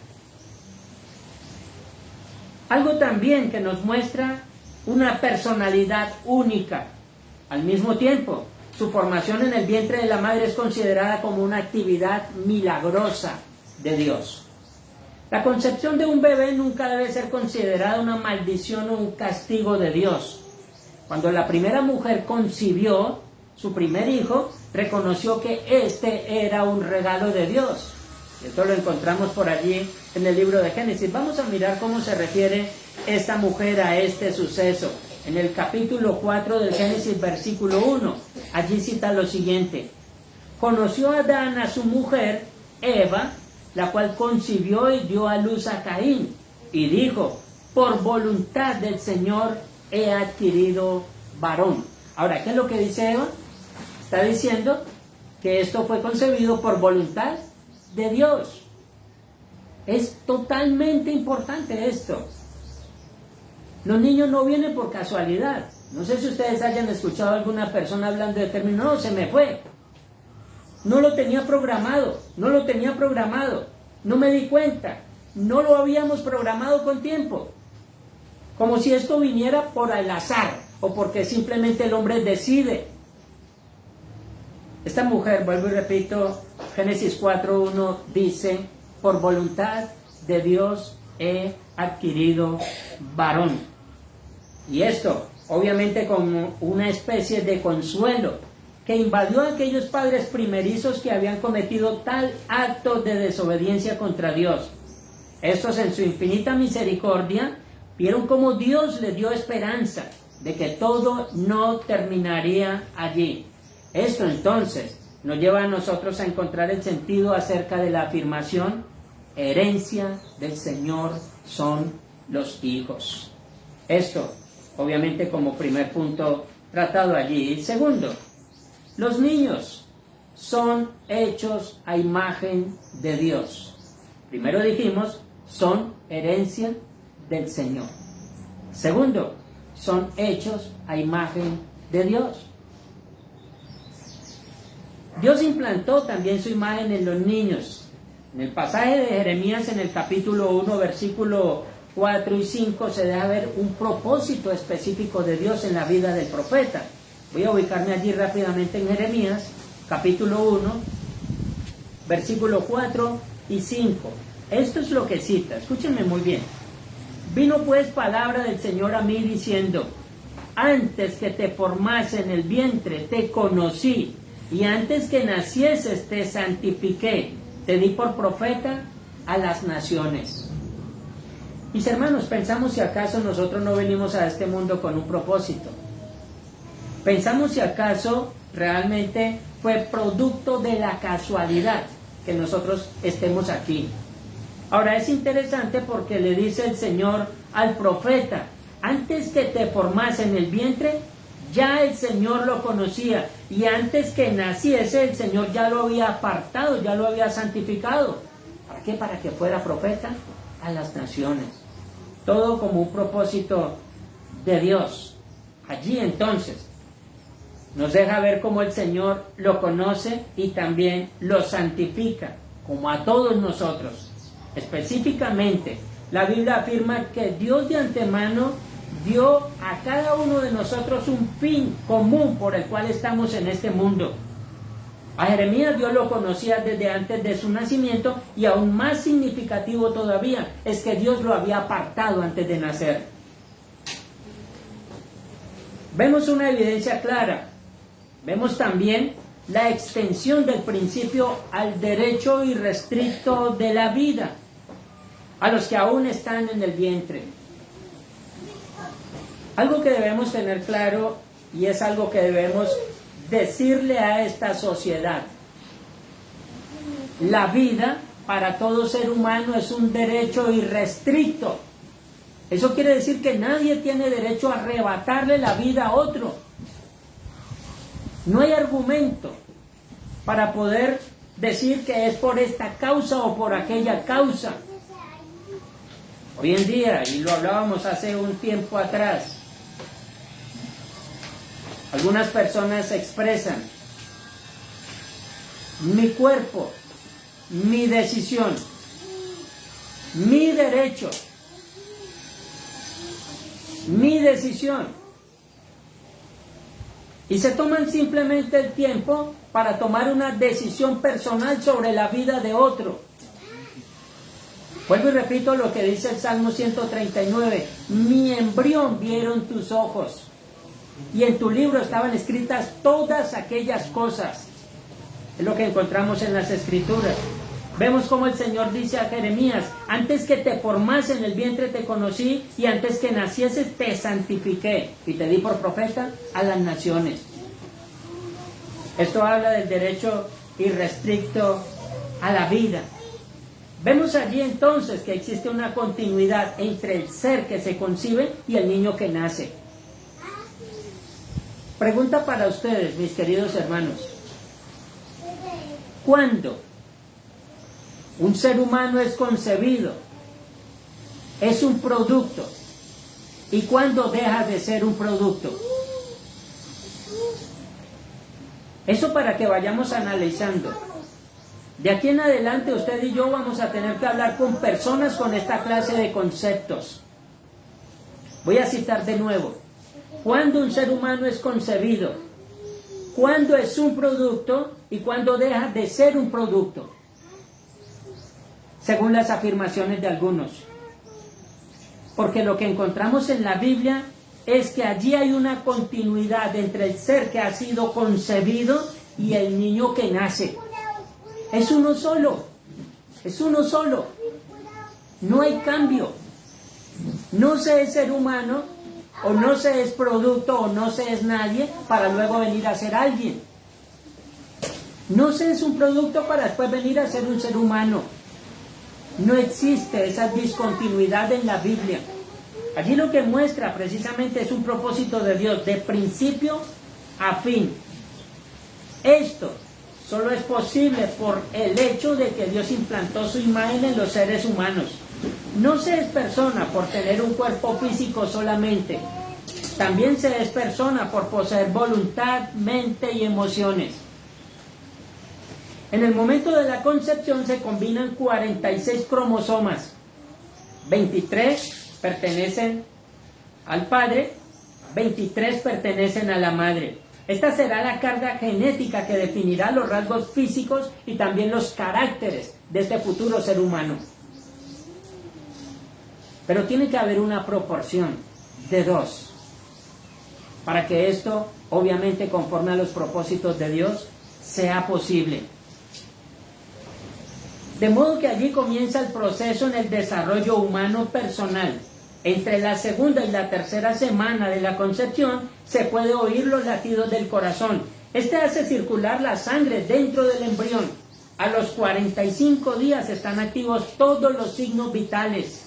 Algo también que nos muestra una personalidad única. Al mismo tiempo, su formación en el vientre de la madre es considerada como una actividad milagrosa de Dios. La concepción de un bebé nunca debe ser considerada una maldición o un castigo de Dios. Cuando la primera mujer concibió su primer hijo, reconoció que este era un regalo de Dios. Esto lo encontramos por allí en el libro de Génesis. Vamos a mirar cómo se refiere esta mujer a este suceso. En el capítulo 4 del Génesis, versículo 1, allí cita lo siguiente: conoció Adán a su mujer, Eva, la cual concibió y dio a luz a Caín, y dijo, por voluntad del Señor he adquirido varón. Ahora, ¿qué es lo que dice Eva? Está diciendo que esto fue concebido por voluntad de Dios. Es totalmente importante esto. Los niños no vienen por casualidad. No sé si ustedes hayan escuchado a alguna persona hablando de término, no, se me fue. No lo tenía programado, no me di cuenta, no lo habíamos programado con tiempo. Como si esto viniera por el azar o porque simplemente el hombre decide. Esta mujer, vuelvo y repito, Génesis 4:1 dice, por voluntad de Dios he adquirido varón. Y esto, obviamente, como una especie de consuelo que invadió a aquellos padres primerizos que habían cometido tal acto de desobediencia contra Dios. Estos, en su infinita misericordia, vieron cómo Dios les dio esperanza de que todo no terminaría allí. Esto entonces nos lleva a nosotros a encontrar el sentido acerca de la afirmación, herencia del Señor son los hijos. Esto, obviamente, como primer punto tratado allí. Y segundo, los niños son hechos a imagen de Dios. Primero dijimos, son herencia del Señor. Segundo, son hechos a imagen de Dios. Dios implantó también su imagen en los niños. En el pasaje de Jeremías, en el capítulo 1, versículo 4 y 5, se deja ver un propósito específico de Dios en la vida del profeta. Voy a ubicarme allí rápidamente en Jeremías, capítulo 1, versículo 4 y 5. Esto es lo que cita, escúchenme muy bien. Vino pues palabra del Señor a mí diciendo, antes que te formase en el vientre te conocí, y antes que nacieses te santifiqué, te di por profeta a las naciones. Mis hermanos, pensamos si acaso nosotros no venimos a este mundo con un propósito. Pensamos si acaso realmente fue producto de la casualidad que nosotros estemos aquí. Ahora es interesante porque le dice el Señor al profeta, antes que te formase en el vientre, ya el Señor lo conocía, y antes que naciese el Señor ya lo había apartado, ya lo había santificado. ¿Para qué? Para que fuera profeta a las naciones. Todo como un propósito de Dios. Allí entonces nos deja ver cómo el Señor lo conoce y también lo santifica, como a todos nosotros. Específicamente, la Biblia afirma que Dios de antemano dio a cada uno de nosotros un fin común por el cual estamos en este mundo. A Jeremías Dios lo conocía desde antes de su nacimiento, y aún más significativo todavía es que Dios lo había apartado antes de nacer. Vemos una evidencia clara. Vemos también la extensión del principio al derecho irrestricto de la vida, a los que aún están en el vientre. Algo que debemos tener claro, y es algo que debemos decirle a esta sociedad: la vida para todo ser humano es un derecho irrestricto. Eso quiere decir que nadie tiene derecho a arrebatarle la vida a otro. No hay argumento para poder decir que es por esta causa o por aquella causa. Hoy en día, y lo hablábamos hace un tiempo atrás, algunas personas expresan: mi cuerpo, mi decisión, mi derecho, mi decisión. Y se toman simplemente el tiempo para tomar una decisión personal sobre la vida de otro. Vuelvo y repito lo que dice el Salmo 139. Mi embrión vieron tus ojos, y en tu libro estaban escritas todas aquellas cosas. Es lo que encontramos en las Escrituras. Vemos cómo el Señor dice a Jeremías: antes que te formase en el vientre te conocí, y antes que nacieses te santifiqué, y te di por profeta a las naciones. Esto habla del derecho irrestricto a la vida. Vemos allí entonces que existe una continuidad entre el ser que se concibe y el niño que nace. Pregunta para ustedes, mis queridos hermanos. ¿Cuándo un ser humano es concebido? Es un producto. ¿Y cuándo deja de ser un producto? Eso para que vayamos analizando. De aquí en adelante usted y yo vamos a tener que hablar con personas con esta clase de conceptos. Voy a citar de nuevo. ¿Cuándo un ser humano es concebido? ¿Cuándo es un producto y cuándo deja de ser un producto? Según las afirmaciones de algunos. Porque lo que encontramos en la Biblia es que allí hay una continuidad entre el ser que ha sido concebido y el niño que nace. Es uno solo, es uno solo. No hay cambio. No se es ser humano, o no se es producto, o no se es nadie, para luego venir a ser alguien. No se es un producto para después venir a ser un ser humano. No existe esa discontinuidad en la Biblia. Allí lo que muestra precisamente es un propósito de Dios, de principio a fin. Esto solo es posible por el hecho de que Dios implantó su imagen en los seres humanos. No se es persona por tener un cuerpo físico solamente. También se es persona por poseer voluntad, mente y emociones. En el momento de la concepción se combinan 46 cromosomas. 23 pertenecen al padre, 23 pertenecen a la madre. Esta será la carga genética que definirá los rasgos físicos y también los caracteres de este futuro ser humano. Pero tiene que haber una proporción de 2 para que esto, obviamente conforme a los propósitos de Dios, sea posible. De modo que allí comienza el proceso en el desarrollo humano personal. Entre la segunda y la tercera semana de la concepción se puede oír los latidos del corazón. Este hace circular la sangre dentro del embrión. A los 45 días están activos todos los signos vitales.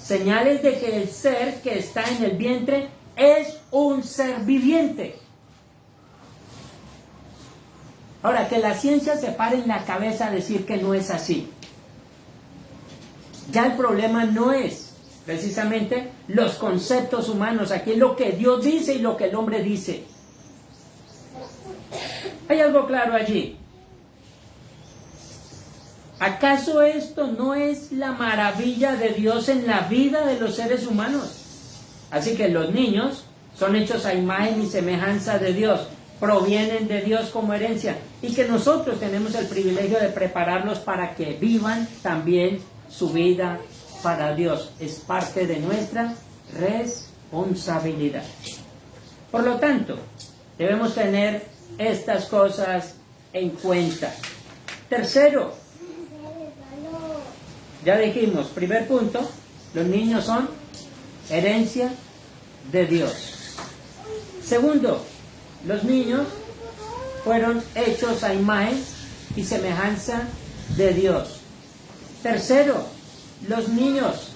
Señales de que el ser que está en el vientre es un ser viviente. Ahora, que la ciencia se pare en la cabeza a decir que no es así. Ya el problema no es precisamente los conceptos humanos. Aquí es lo que Dios dice y lo que el hombre dice. Hay algo claro allí. ¿Acaso esto no es la maravilla de Dios en la vida de los seres humanos? Así que los niños son hechos a imagen y semejanza de Dios. Provienen de Dios como herencia y que nosotros tenemos el privilegio de prepararlos para que vivan también su vida para Dios. Es parte de nuestra responsabilidad. Por lo tanto, debemos tener estas cosas en cuenta. Tercero, ya dijimos, primer punto, los niños son herencia de Dios. Segundo, los niños fueron hechos a imagen y semejanza de Dios. Tercero, los niños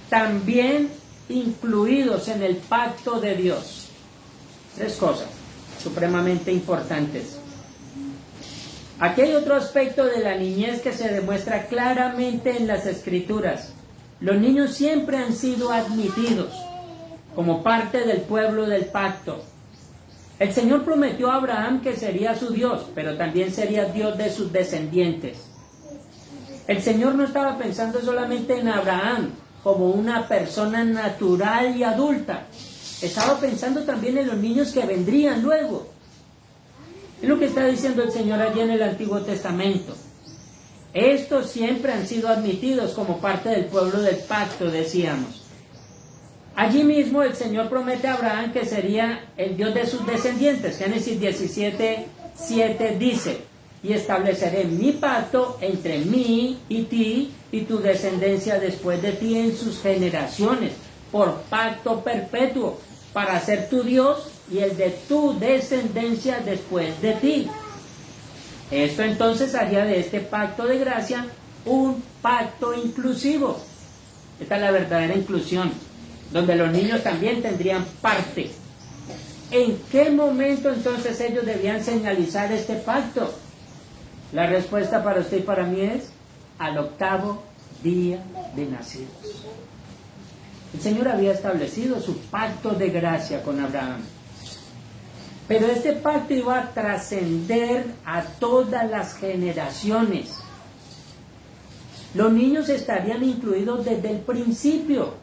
también incluidos en el pacto de Dios. Tres cosas supremamente importantes. Aquí hay otro aspecto de la niñez que se demuestra claramente en las Escrituras. Los niños siempre han sido admitidos como parte del pueblo del pacto. El Señor prometió a Abraham que sería su Dios, pero también sería Dios de sus descendientes. El Señor no estaba pensando solamente en Abraham como una persona natural y adulta. Estaba pensando también en los niños que vendrían luego. Es lo que está diciendo el Señor allí en el Antiguo Testamento. Estos siempre han sido admitidos como parte del pueblo del pacto, decíamos. Allí mismo el Señor promete a Abraham que sería el Dios de sus descendientes. Génesis 17:7 dice: y estableceré mi pacto entre mí y ti y tu descendencia después de ti en sus generaciones, por pacto perpetuo, para ser tu Dios y el de tu descendencia después de ti. Esto entonces haría de este pacto de gracia un pacto inclusivo. Esta es la verdadera inclusión, donde los niños también tendrían parte. ¿En qué momento entonces ellos debían señalizar este pacto? La respuesta para usted y para mí es al 8º día de nacidos. El Señor había establecido su pacto de gracia con Abraham. Pero este pacto iba a trascender a todas las generaciones. Los niños estarían incluidos desde el principio.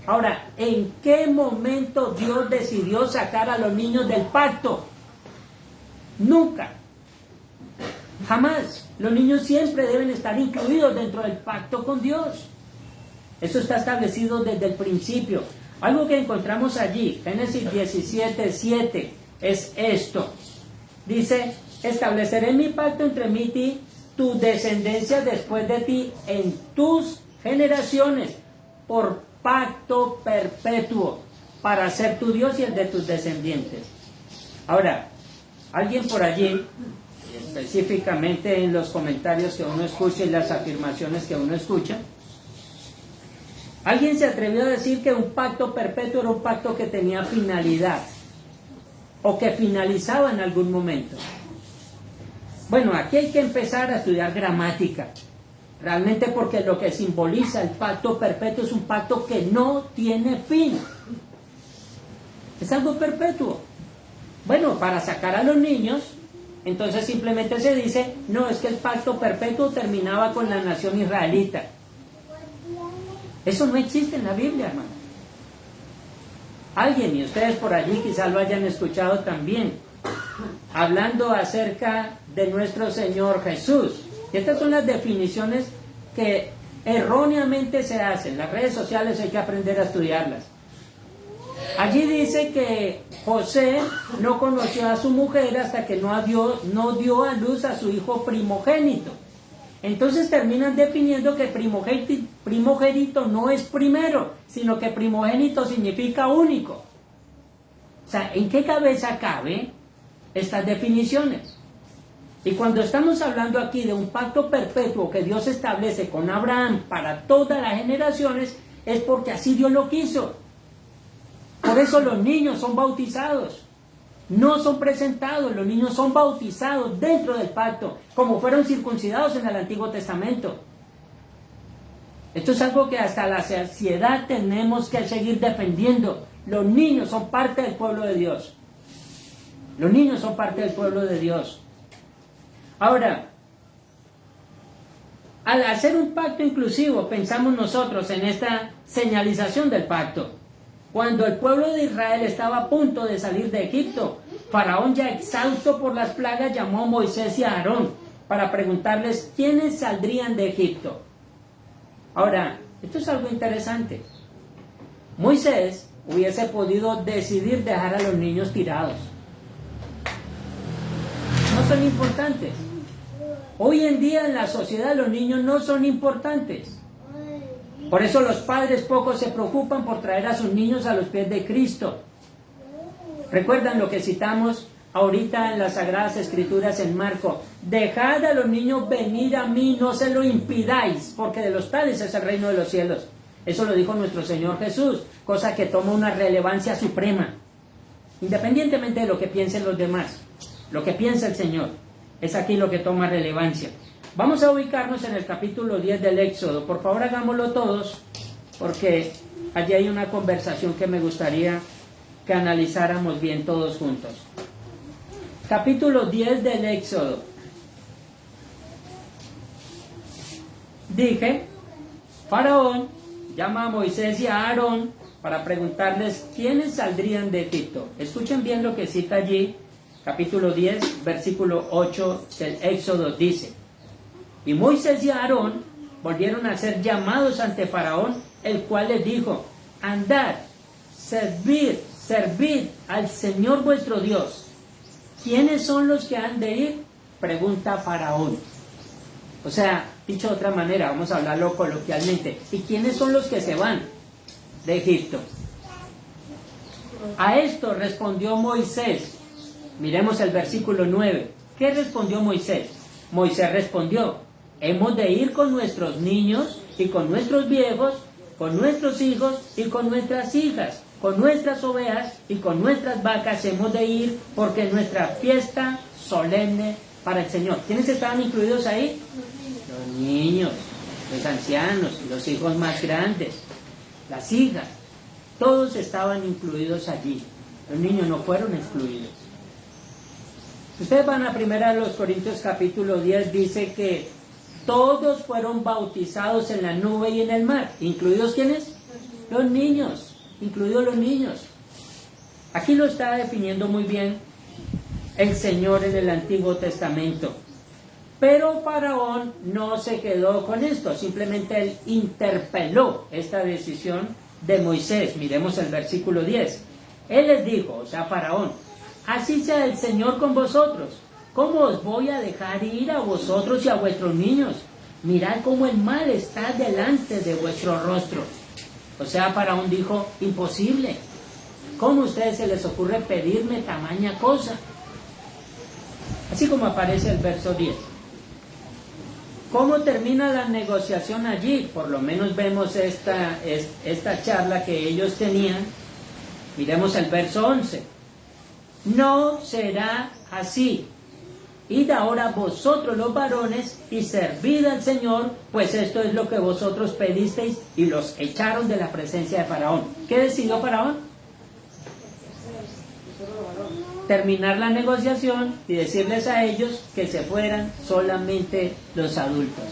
Ahora, ¿en qué momento Dios decidió sacar a los niños del pacto? Nunca. Jamás. Los niños siempre deben estar incluidos dentro del pacto con Dios. Eso está establecido desde el principio. Algo que encontramos allí, Génesis 17:7, es esto. Dice, estableceré mi pacto entre mí y ti, tu descendencia después de ti, en tus generaciones, por pacto perpetuo, para ser tu Dios y el de tus descendientes. Ahora, alguien por allí, específicamente en los comentarios que uno escucha y las afirmaciones que uno escucha, alguien se atrevió a decir que un pacto perpetuo era un pacto que tenía finalidad o que finalizaba en algún momento. Bueno, aquí hay que empezar a estudiar gramática, realmente, porque lo que simboliza el pacto perpetuo es un pacto que no tiene fin. Es algo perpetuo. Bueno, para sacar a los niños, entonces simplemente se dice, no, es que el pacto perpetuo terminaba con la nación israelita. Eso no existe en la Biblia, hermano. Alguien, y ustedes por allí quizás lo hayan escuchado también, hablando acerca de nuestro Señor Jesús. Y estas son las definiciones que erróneamente se hacen. Las redes sociales hay que aprender a estudiarlas. Allí dice que José no conoció a su mujer hasta que no dio a luz a su hijo primogénito. Entonces terminan definiendo que primogénito no es primero, sino que primogénito significa único. O sea, ¿en qué cabeza cabe estas definiciones? Y cuando estamos hablando aquí de un pacto perpetuo que Dios establece con Abraham para todas las generaciones, es porque así Dios lo quiso. Por eso los niños son bautizados. No son presentados, los niños son bautizados dentro del pacto, como fueron circuncidados en el Antiguo Testamento. Esto es algo que hasta la saciedad tenemos que seguir defendiendo. Los niños son parte del pueblo de Dios. Los niños son parte del pueblo de Dios. Ahora, al hacer un pacto inclusivo, pensamos nosotros en esta señalización del pacto. Cuando el pueblo de Israel estaba a punto de salir de Egipto, Faraón, ya exhausto por las plagas, llamó a Moisés y a Aarón para preguntarles quiénes saldrían de Egipto. Ahora, esto es algo interesante. Moisés hubiese podido decidir dejar a los niños tirados. No son importantes. Hoy en día en la sociedad los niños no son importantes. Por eso los padres pocos se preocupan por traer a sus niños a los pies de Cristo. ¿Recuerdan lo que citamos ahorita en las Sagradas Escrituras en Marco? Dejad a los niños venir a mí, no se lo impidáis, porque de los tales es el reino de los cielos. Eso lo dijo nuestro Señor Jesús, cosa que toma una relevancia suprema. Independientemente de lo que piensen los demás, lo que piensa el Señor, es aquí lo que toma relevancia. Vamos a ubicarnos en el capítulo 10 del Éxodo. Por favor, hagámoslo todos, porque allí hay una conversación que me gustaría que analizáramos bien todos juntos. Capítulo 10 del Éxodo. Dije, Faraón llama a Moisés y a Aarón para preguntarles quiénes saldrían de Egipto. Escuchen bien lo que cita allí, capítulo 10, versículo 8 del Éxodo, dice: y Moisés y Aarón volvieron a ser llamados ante Faraón, el cual les dijo: andad, servid al Señor vuestro Dios. ¿Quiénes son los que han de ir? Pregunta Faraón. O sea, dicho de otra manera, vamos a hablarlo coloquialmente. ¿Y quiénes son los que se van de Egipto? A esto respondió Moisés. Miremos el versículo 9. ¿Qué respondió Moisés? Moisés respondió: Hemos de ir con nuestros niños y con nuestros viejos, con nuestros hijos y con nuestras hijas, con nuestras ovejas y con nuestras vacas. Hemos de ir porque es nuestra fiesta solemne para el Señor. ¿Quiénes estaban incluidos ahí? Los niños, los ancianos, los hijos más grandes, las hijas. Todos estaban incluidos allí. Los niños no fueron excluidos. Si ustedes van a 1 Corintios capítulo 10, dice que todos fueron bautizados en la nube y en el mar. ¿Incluidos quiénes? Los niños, incluidos los niños. Aquí lo está definiendo muy bien el Señor en el Antiguo Testamento. Pero Faraón no se quedó con esto, simplemente él interpeló esta decisión de Moisés. Miremos el versículo 10. Él les dijo, o sea, Faraón, así sea el Señor con vosotros. ¿Cómo os voy a dejar ir a vosotros y a vuestros niños? Mirad cómo el mal está delante de vuestro rostro. O sea, Faraón dijo, imposible. ¿Cómo a ustedes se les ocurre pedirme tamaña cosa? Así como aparece el verso 10. ¿Cómo termina la negociación allí? Por lo menos vemos esta charla que ellos tenían. Miremos el verso 11. No será así. Id ahora vosotros los varones y servid al Señor, pues esto es lo que vosotros pedisteis, y los echaron de la presencia de Faraón. ¿Qué decidió Faraón? Terminar la negociación y decirles a ellos que se fueran solamente los adultos.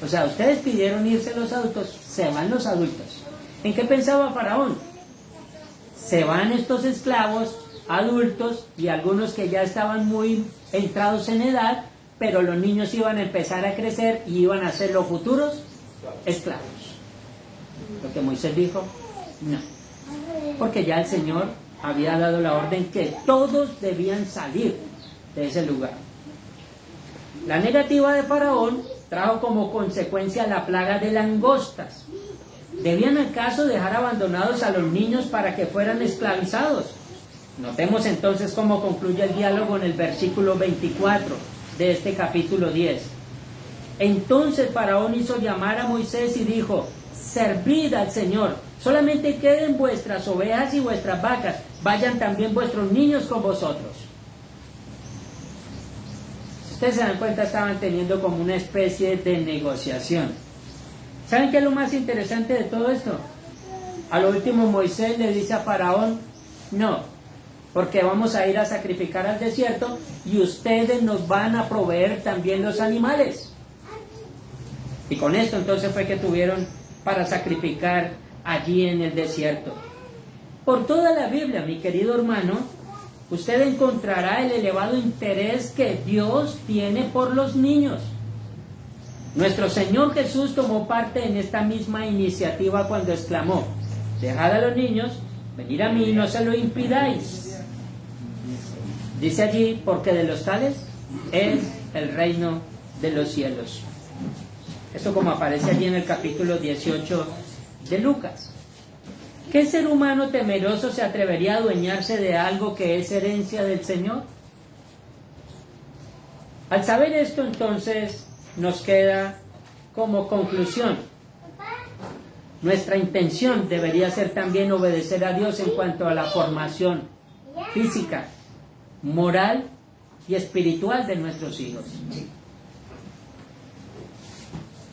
O sea, ustedes pidieron irse los adultos, se van los adultos. ¿En qué pensaba Faraón? Se van estos esclavos adultos y algunos que ya estaban muy entrados en edad, pero los niños iban a empezar a crecer y iban a ser los futuros esclavos. Lo que Moisés dijo, no, porque ya el Señor había dado la orden que todos debían salir de ese lugar. La negativa de Faraón trajo como consecuencia la plaga de langostas. ¿Debían acaso dejar abandonados a los niños para que fueran esclavizados? Notemos entonces cómo concluye el diálogo en el versículo 24 de este capítulo 10. Entonces Faraón hizo llamar a Moisés y dijo, servid al Señor, solamente queden vuestras ovejas y vuestras vacas, vayan también vuestros niños con vosotros. Si ustedes se dan cuenta, estaban teniendo como una especie de negociación. ¿Saben qué es lo más interesante de todo esto? A lo último Moisés le dice a Faraón, no, porque vamos a ir a sacrificar al desierto y ustedes nos van a proveer también los animales. Y con esto entonces fue que tuvieron para sacrificar allí en el desierto. Por toda la Biblia, mi querido hermano, usted encontrará el elevado interés que Dios tiene por los niños. Nuestro Señor Jesús tomó parte en esta misma iniciativa cuando exclamó, dejad a los niños venir a mí y no se lo impidáis. Dice allí, porque de los tales es el reino de los cielos. Esto como aparece allí en el capítulo 18 de Lucas. ¿Qué ser humano temeroso se atrevería a adueñarse de algo que es herencia del Señor? Al saber esto, entonces, nos queda como conclusión. Nuestra intención debería ser también obedecer a Dios en cuanto a la formación física, moral y espiritual de nuestros hijos.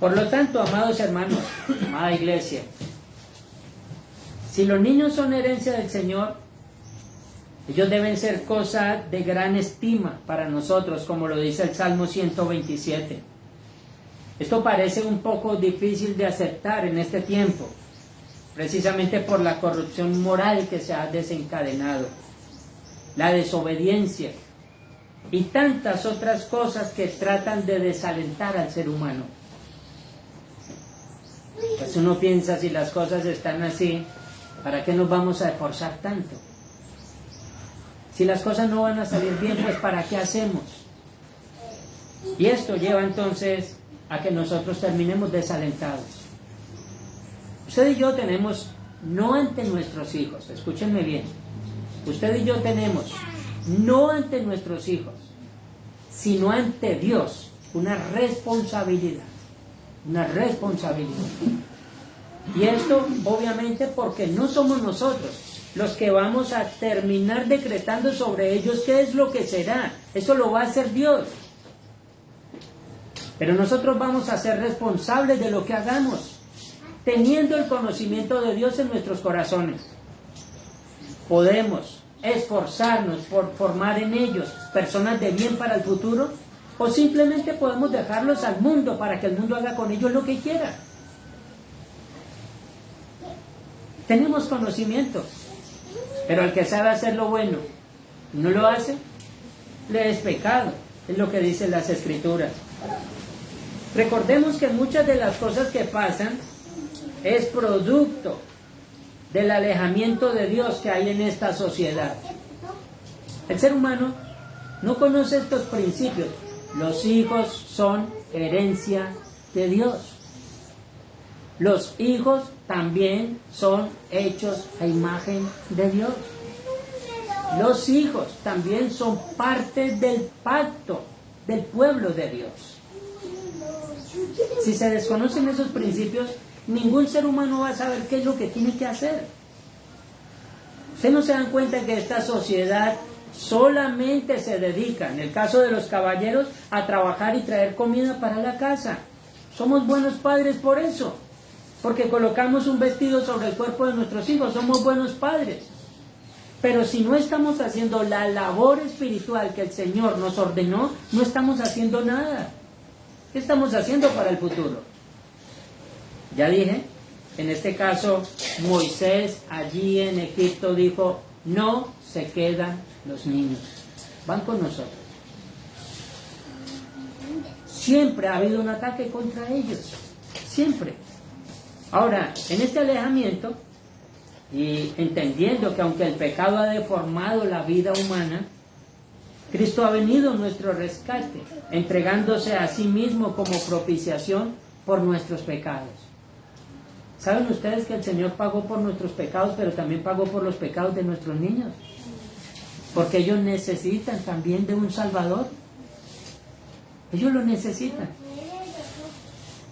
Por lo tanto, amados hermanos, amada iglesia, si los niños son herencia del Señor, ellos deben ser cosa de gran estima para nosotros, como lo dice el Salmo 127. Esto parece un poco difícil de aceptar en este tiempo, precisamente por la corrupción moral que se ha desencadenado, la desobediencia y tantas otras cosas que tratan de desalentar al ser humano. Pues uno piensa, si las cosas están así, ¿para qué nos vamos a esforzar tanto? Si las cosas no van a salir bien, pues ¿para qué hacemos? Y esto lleva entonces a que nosotros terminemos desalentados. Usted y yo tenemos, no ante nuestros hijos, escúchenme bien, usted y yo tenemos, no ante nuestros hijos, sino ante Dios, una responsabilidad. una responsabilidad. Y esto obviamente porque no somos nosotros los que vamos a terminar decretando sobre ellos qué es lo que será. Eso lo va a hacer Dios. Pero nosotros vamos a ser responsables de lo que hagamos, teniendo el conocimiento de Dios en nuestros corazones. Podemos esforzarnos por formar en ellos personas de bien para el futuro, o simplemente podemos dejarlos al mundo para que el mundo haga con ellos lo que quiera. Tenemos conocimiento, pero el que sabe hacer lo bueno y no lo hace, le es pecado, es lo que dicen las Escrituras. Recordemos que muchas de las cosas que pasan es producto del alejamiento de Dios que hay en esta sociedad. El ser humano no conoce estos principios. Los hijos son herencia de Dios. Los hijos también son hechos a imagen de Dios. Los hijos también son parte del pacto del pueblo de Dios. Si se desconocen esos principios, ningún ser humano va a saber qué es lo que tiene que hacer. ¿Ustedes no se dan cuenta que esta sociedad solamente se dedica, en el caso de los caballeros, a trabajar y traer comida para la casa? Somos buenos padres por eso, porque colocamos un vestido sobre el cuerpo de nuestros hijos, somos buenos padres. Pero si no estamos haciendo la labor espiritual que el Señor nos ordenó, no estamos haciendo nada. ¿Qué estamos haciendo para el futuro? Ya dije, en este caso, Moisés allí en Egipto dijo, no se quedan los niños, van con nosotros. Siempre ha habido un ataque contra ellos, siempre. Ahora, en este alejamiento, y entendiendo que aunque el pecado ha deformado la vida humana, Cristo ha venido a nuestro rescate, entregándose a sí mismo como propiciación por nuestros pecados. ¿Saben ustedes que el Señor pagó por nuestros pecados, pero también pagó por los pecados de nuestros niños? Porque ellos necesitan también de un Salvador. Ellos lo necesitan.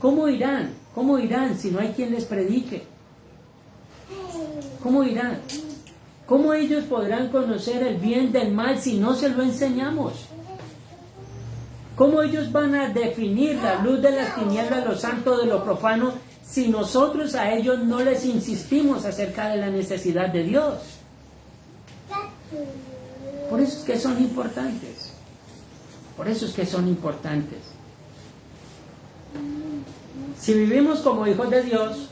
¿Cómo irán? ¿Cómo irán si no hay quien les predique? ¿Cómo irán? ¿Cómo ellos podrán conocer el bien del mal si no se lo enseñamos? ¿Cómo ellos van a definir la luz de las tinieblas, lo santo de lo profano, si nosotros a ellos no les insistimos acerca de la necesidad de Dios? Por eso es que son importantes. Por eso es que son importantes. Si vivimos como hijos de Dios,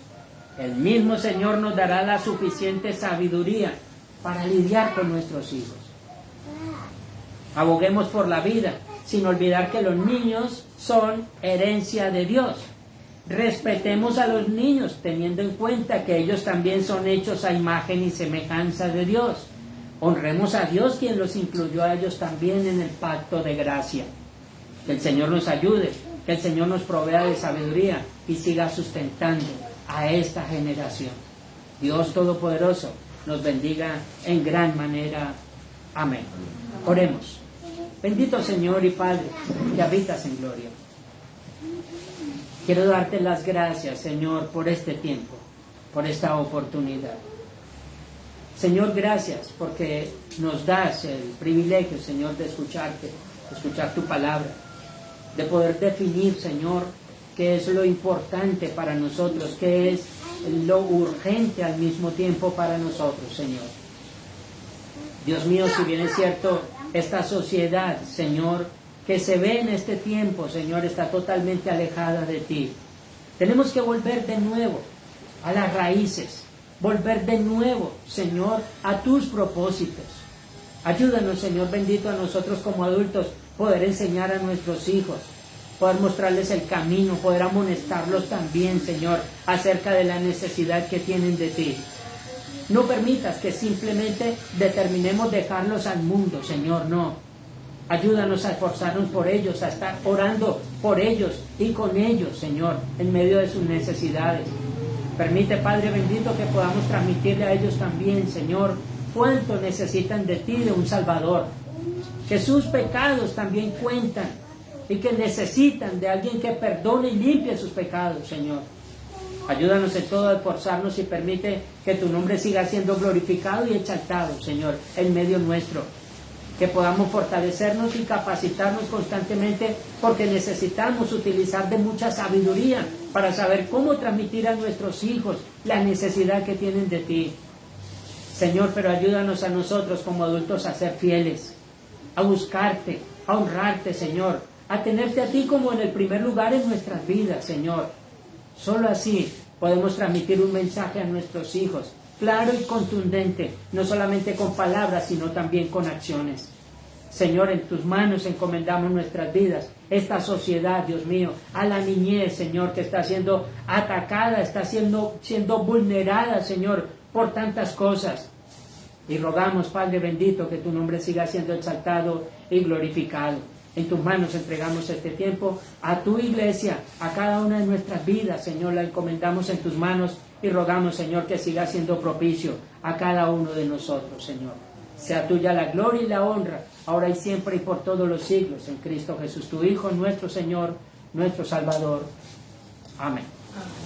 el mismo Señor nos dará la suficiente sabiduría para lidiar con nuestros hijos. Aboguemos por la vida, sin olvidar que los niños son herencia de Dios. Respetemos a los niños, teniendo en cuenta que ellos también son hechos a imagen y semejanza de Dios. Honremos a Dios, quien los incluyó a ellos también en el pacto de gracia. Que el Señor nos ayude, que el Señor nos provea de sabiduría y siga sustentando a esta generación. Dios Todopoderoso nos bendiga en gran manera. Amén. Oremos. Bendito Señor y Padre, que habitas en gloria. Quiero darte las gracias, Señor, por este tiempo, por esta oportunidad. Señor, gracias porque nos das el privilegio, Señor, de escucharte, de escuchar tu palabra, de poder definir, Señor, qué es lo importante para nosotros, qué es lo urgente al mismo tiempo para nosotros, Señor. Dios mío, si bien es cierto, esta sociedad, Señor, que se ve en este tiempo, Señor, está totalmente alejada de ti. Tenemos que volver de nuevo a las raíces, volver de nuevo, Señor, a tus propósitos. Ayúdanos, Señor bendito, a nosotros como adultos, poder enseñar a nuestros hijos, poder mostrarles el camino, poder amonestarlos también, Señor, acerca de la necesidad que tienen de ti. No permitas que simplemente determinemos dejarlos al mundo, Señor, no. Ayúdanos a esforzarnos por ellos, a estar orando por ellos y con ellos, Señor, en medio de sus necesidades. Permite, Padre bendito, que podamos transmitirle a ellos también, Señor, cuánto necesitan de ti, de un Salvador. Que sus pecados también cuentan y que necesitan de alguien que perdone y limpie sus pecados, Señor. Ayúdanos en todo a esforzarnos y permite que tu nombre siga siendo glorificado y exaltado, Señor, en medio nuestro. Que podamos fortalecernos y capacitarnos constantemente, porque necesitamos utilizar de mucha sabiduría para saber cómo transmitir a nuestros hijos la necesidad que tienen de ti. Señor, pero ayúdanos a nosotros como adultos a ser fieles, a buscarte, a honrarte, Señor, a tenerte a ti como en el primer lugar en nuestras vidas, Señor. Solo así podemos transmitir un mensaje a nuestros hijos, claro y contundente, no solamente con palabras, sino también con acciones. Señor, en tus manos encomendamos nuestras vidas, esta sociedad, Dios mío, a la niñez, Señor, que está siendo atacada, está siendo vulnerada, Señor, por tantas cosas. Y rogamos, Padre bendito, que tu nombre siga siendo exaltado y glorificado. En tus manos entregamos este tiempo a tu iglesia, a cada una de nuestras vidas, Señor, la encomendamos en tus manos y rogamos, Señor, que siga siendo propicio a cada uno de nosotros, Señor. Sea tuya la gloria y la honra, ahora y siempre y por todos los siglos, en Cristo Jesús, tu Hijo, nuestro Señor, nuestro Salvador. Amén. Amén.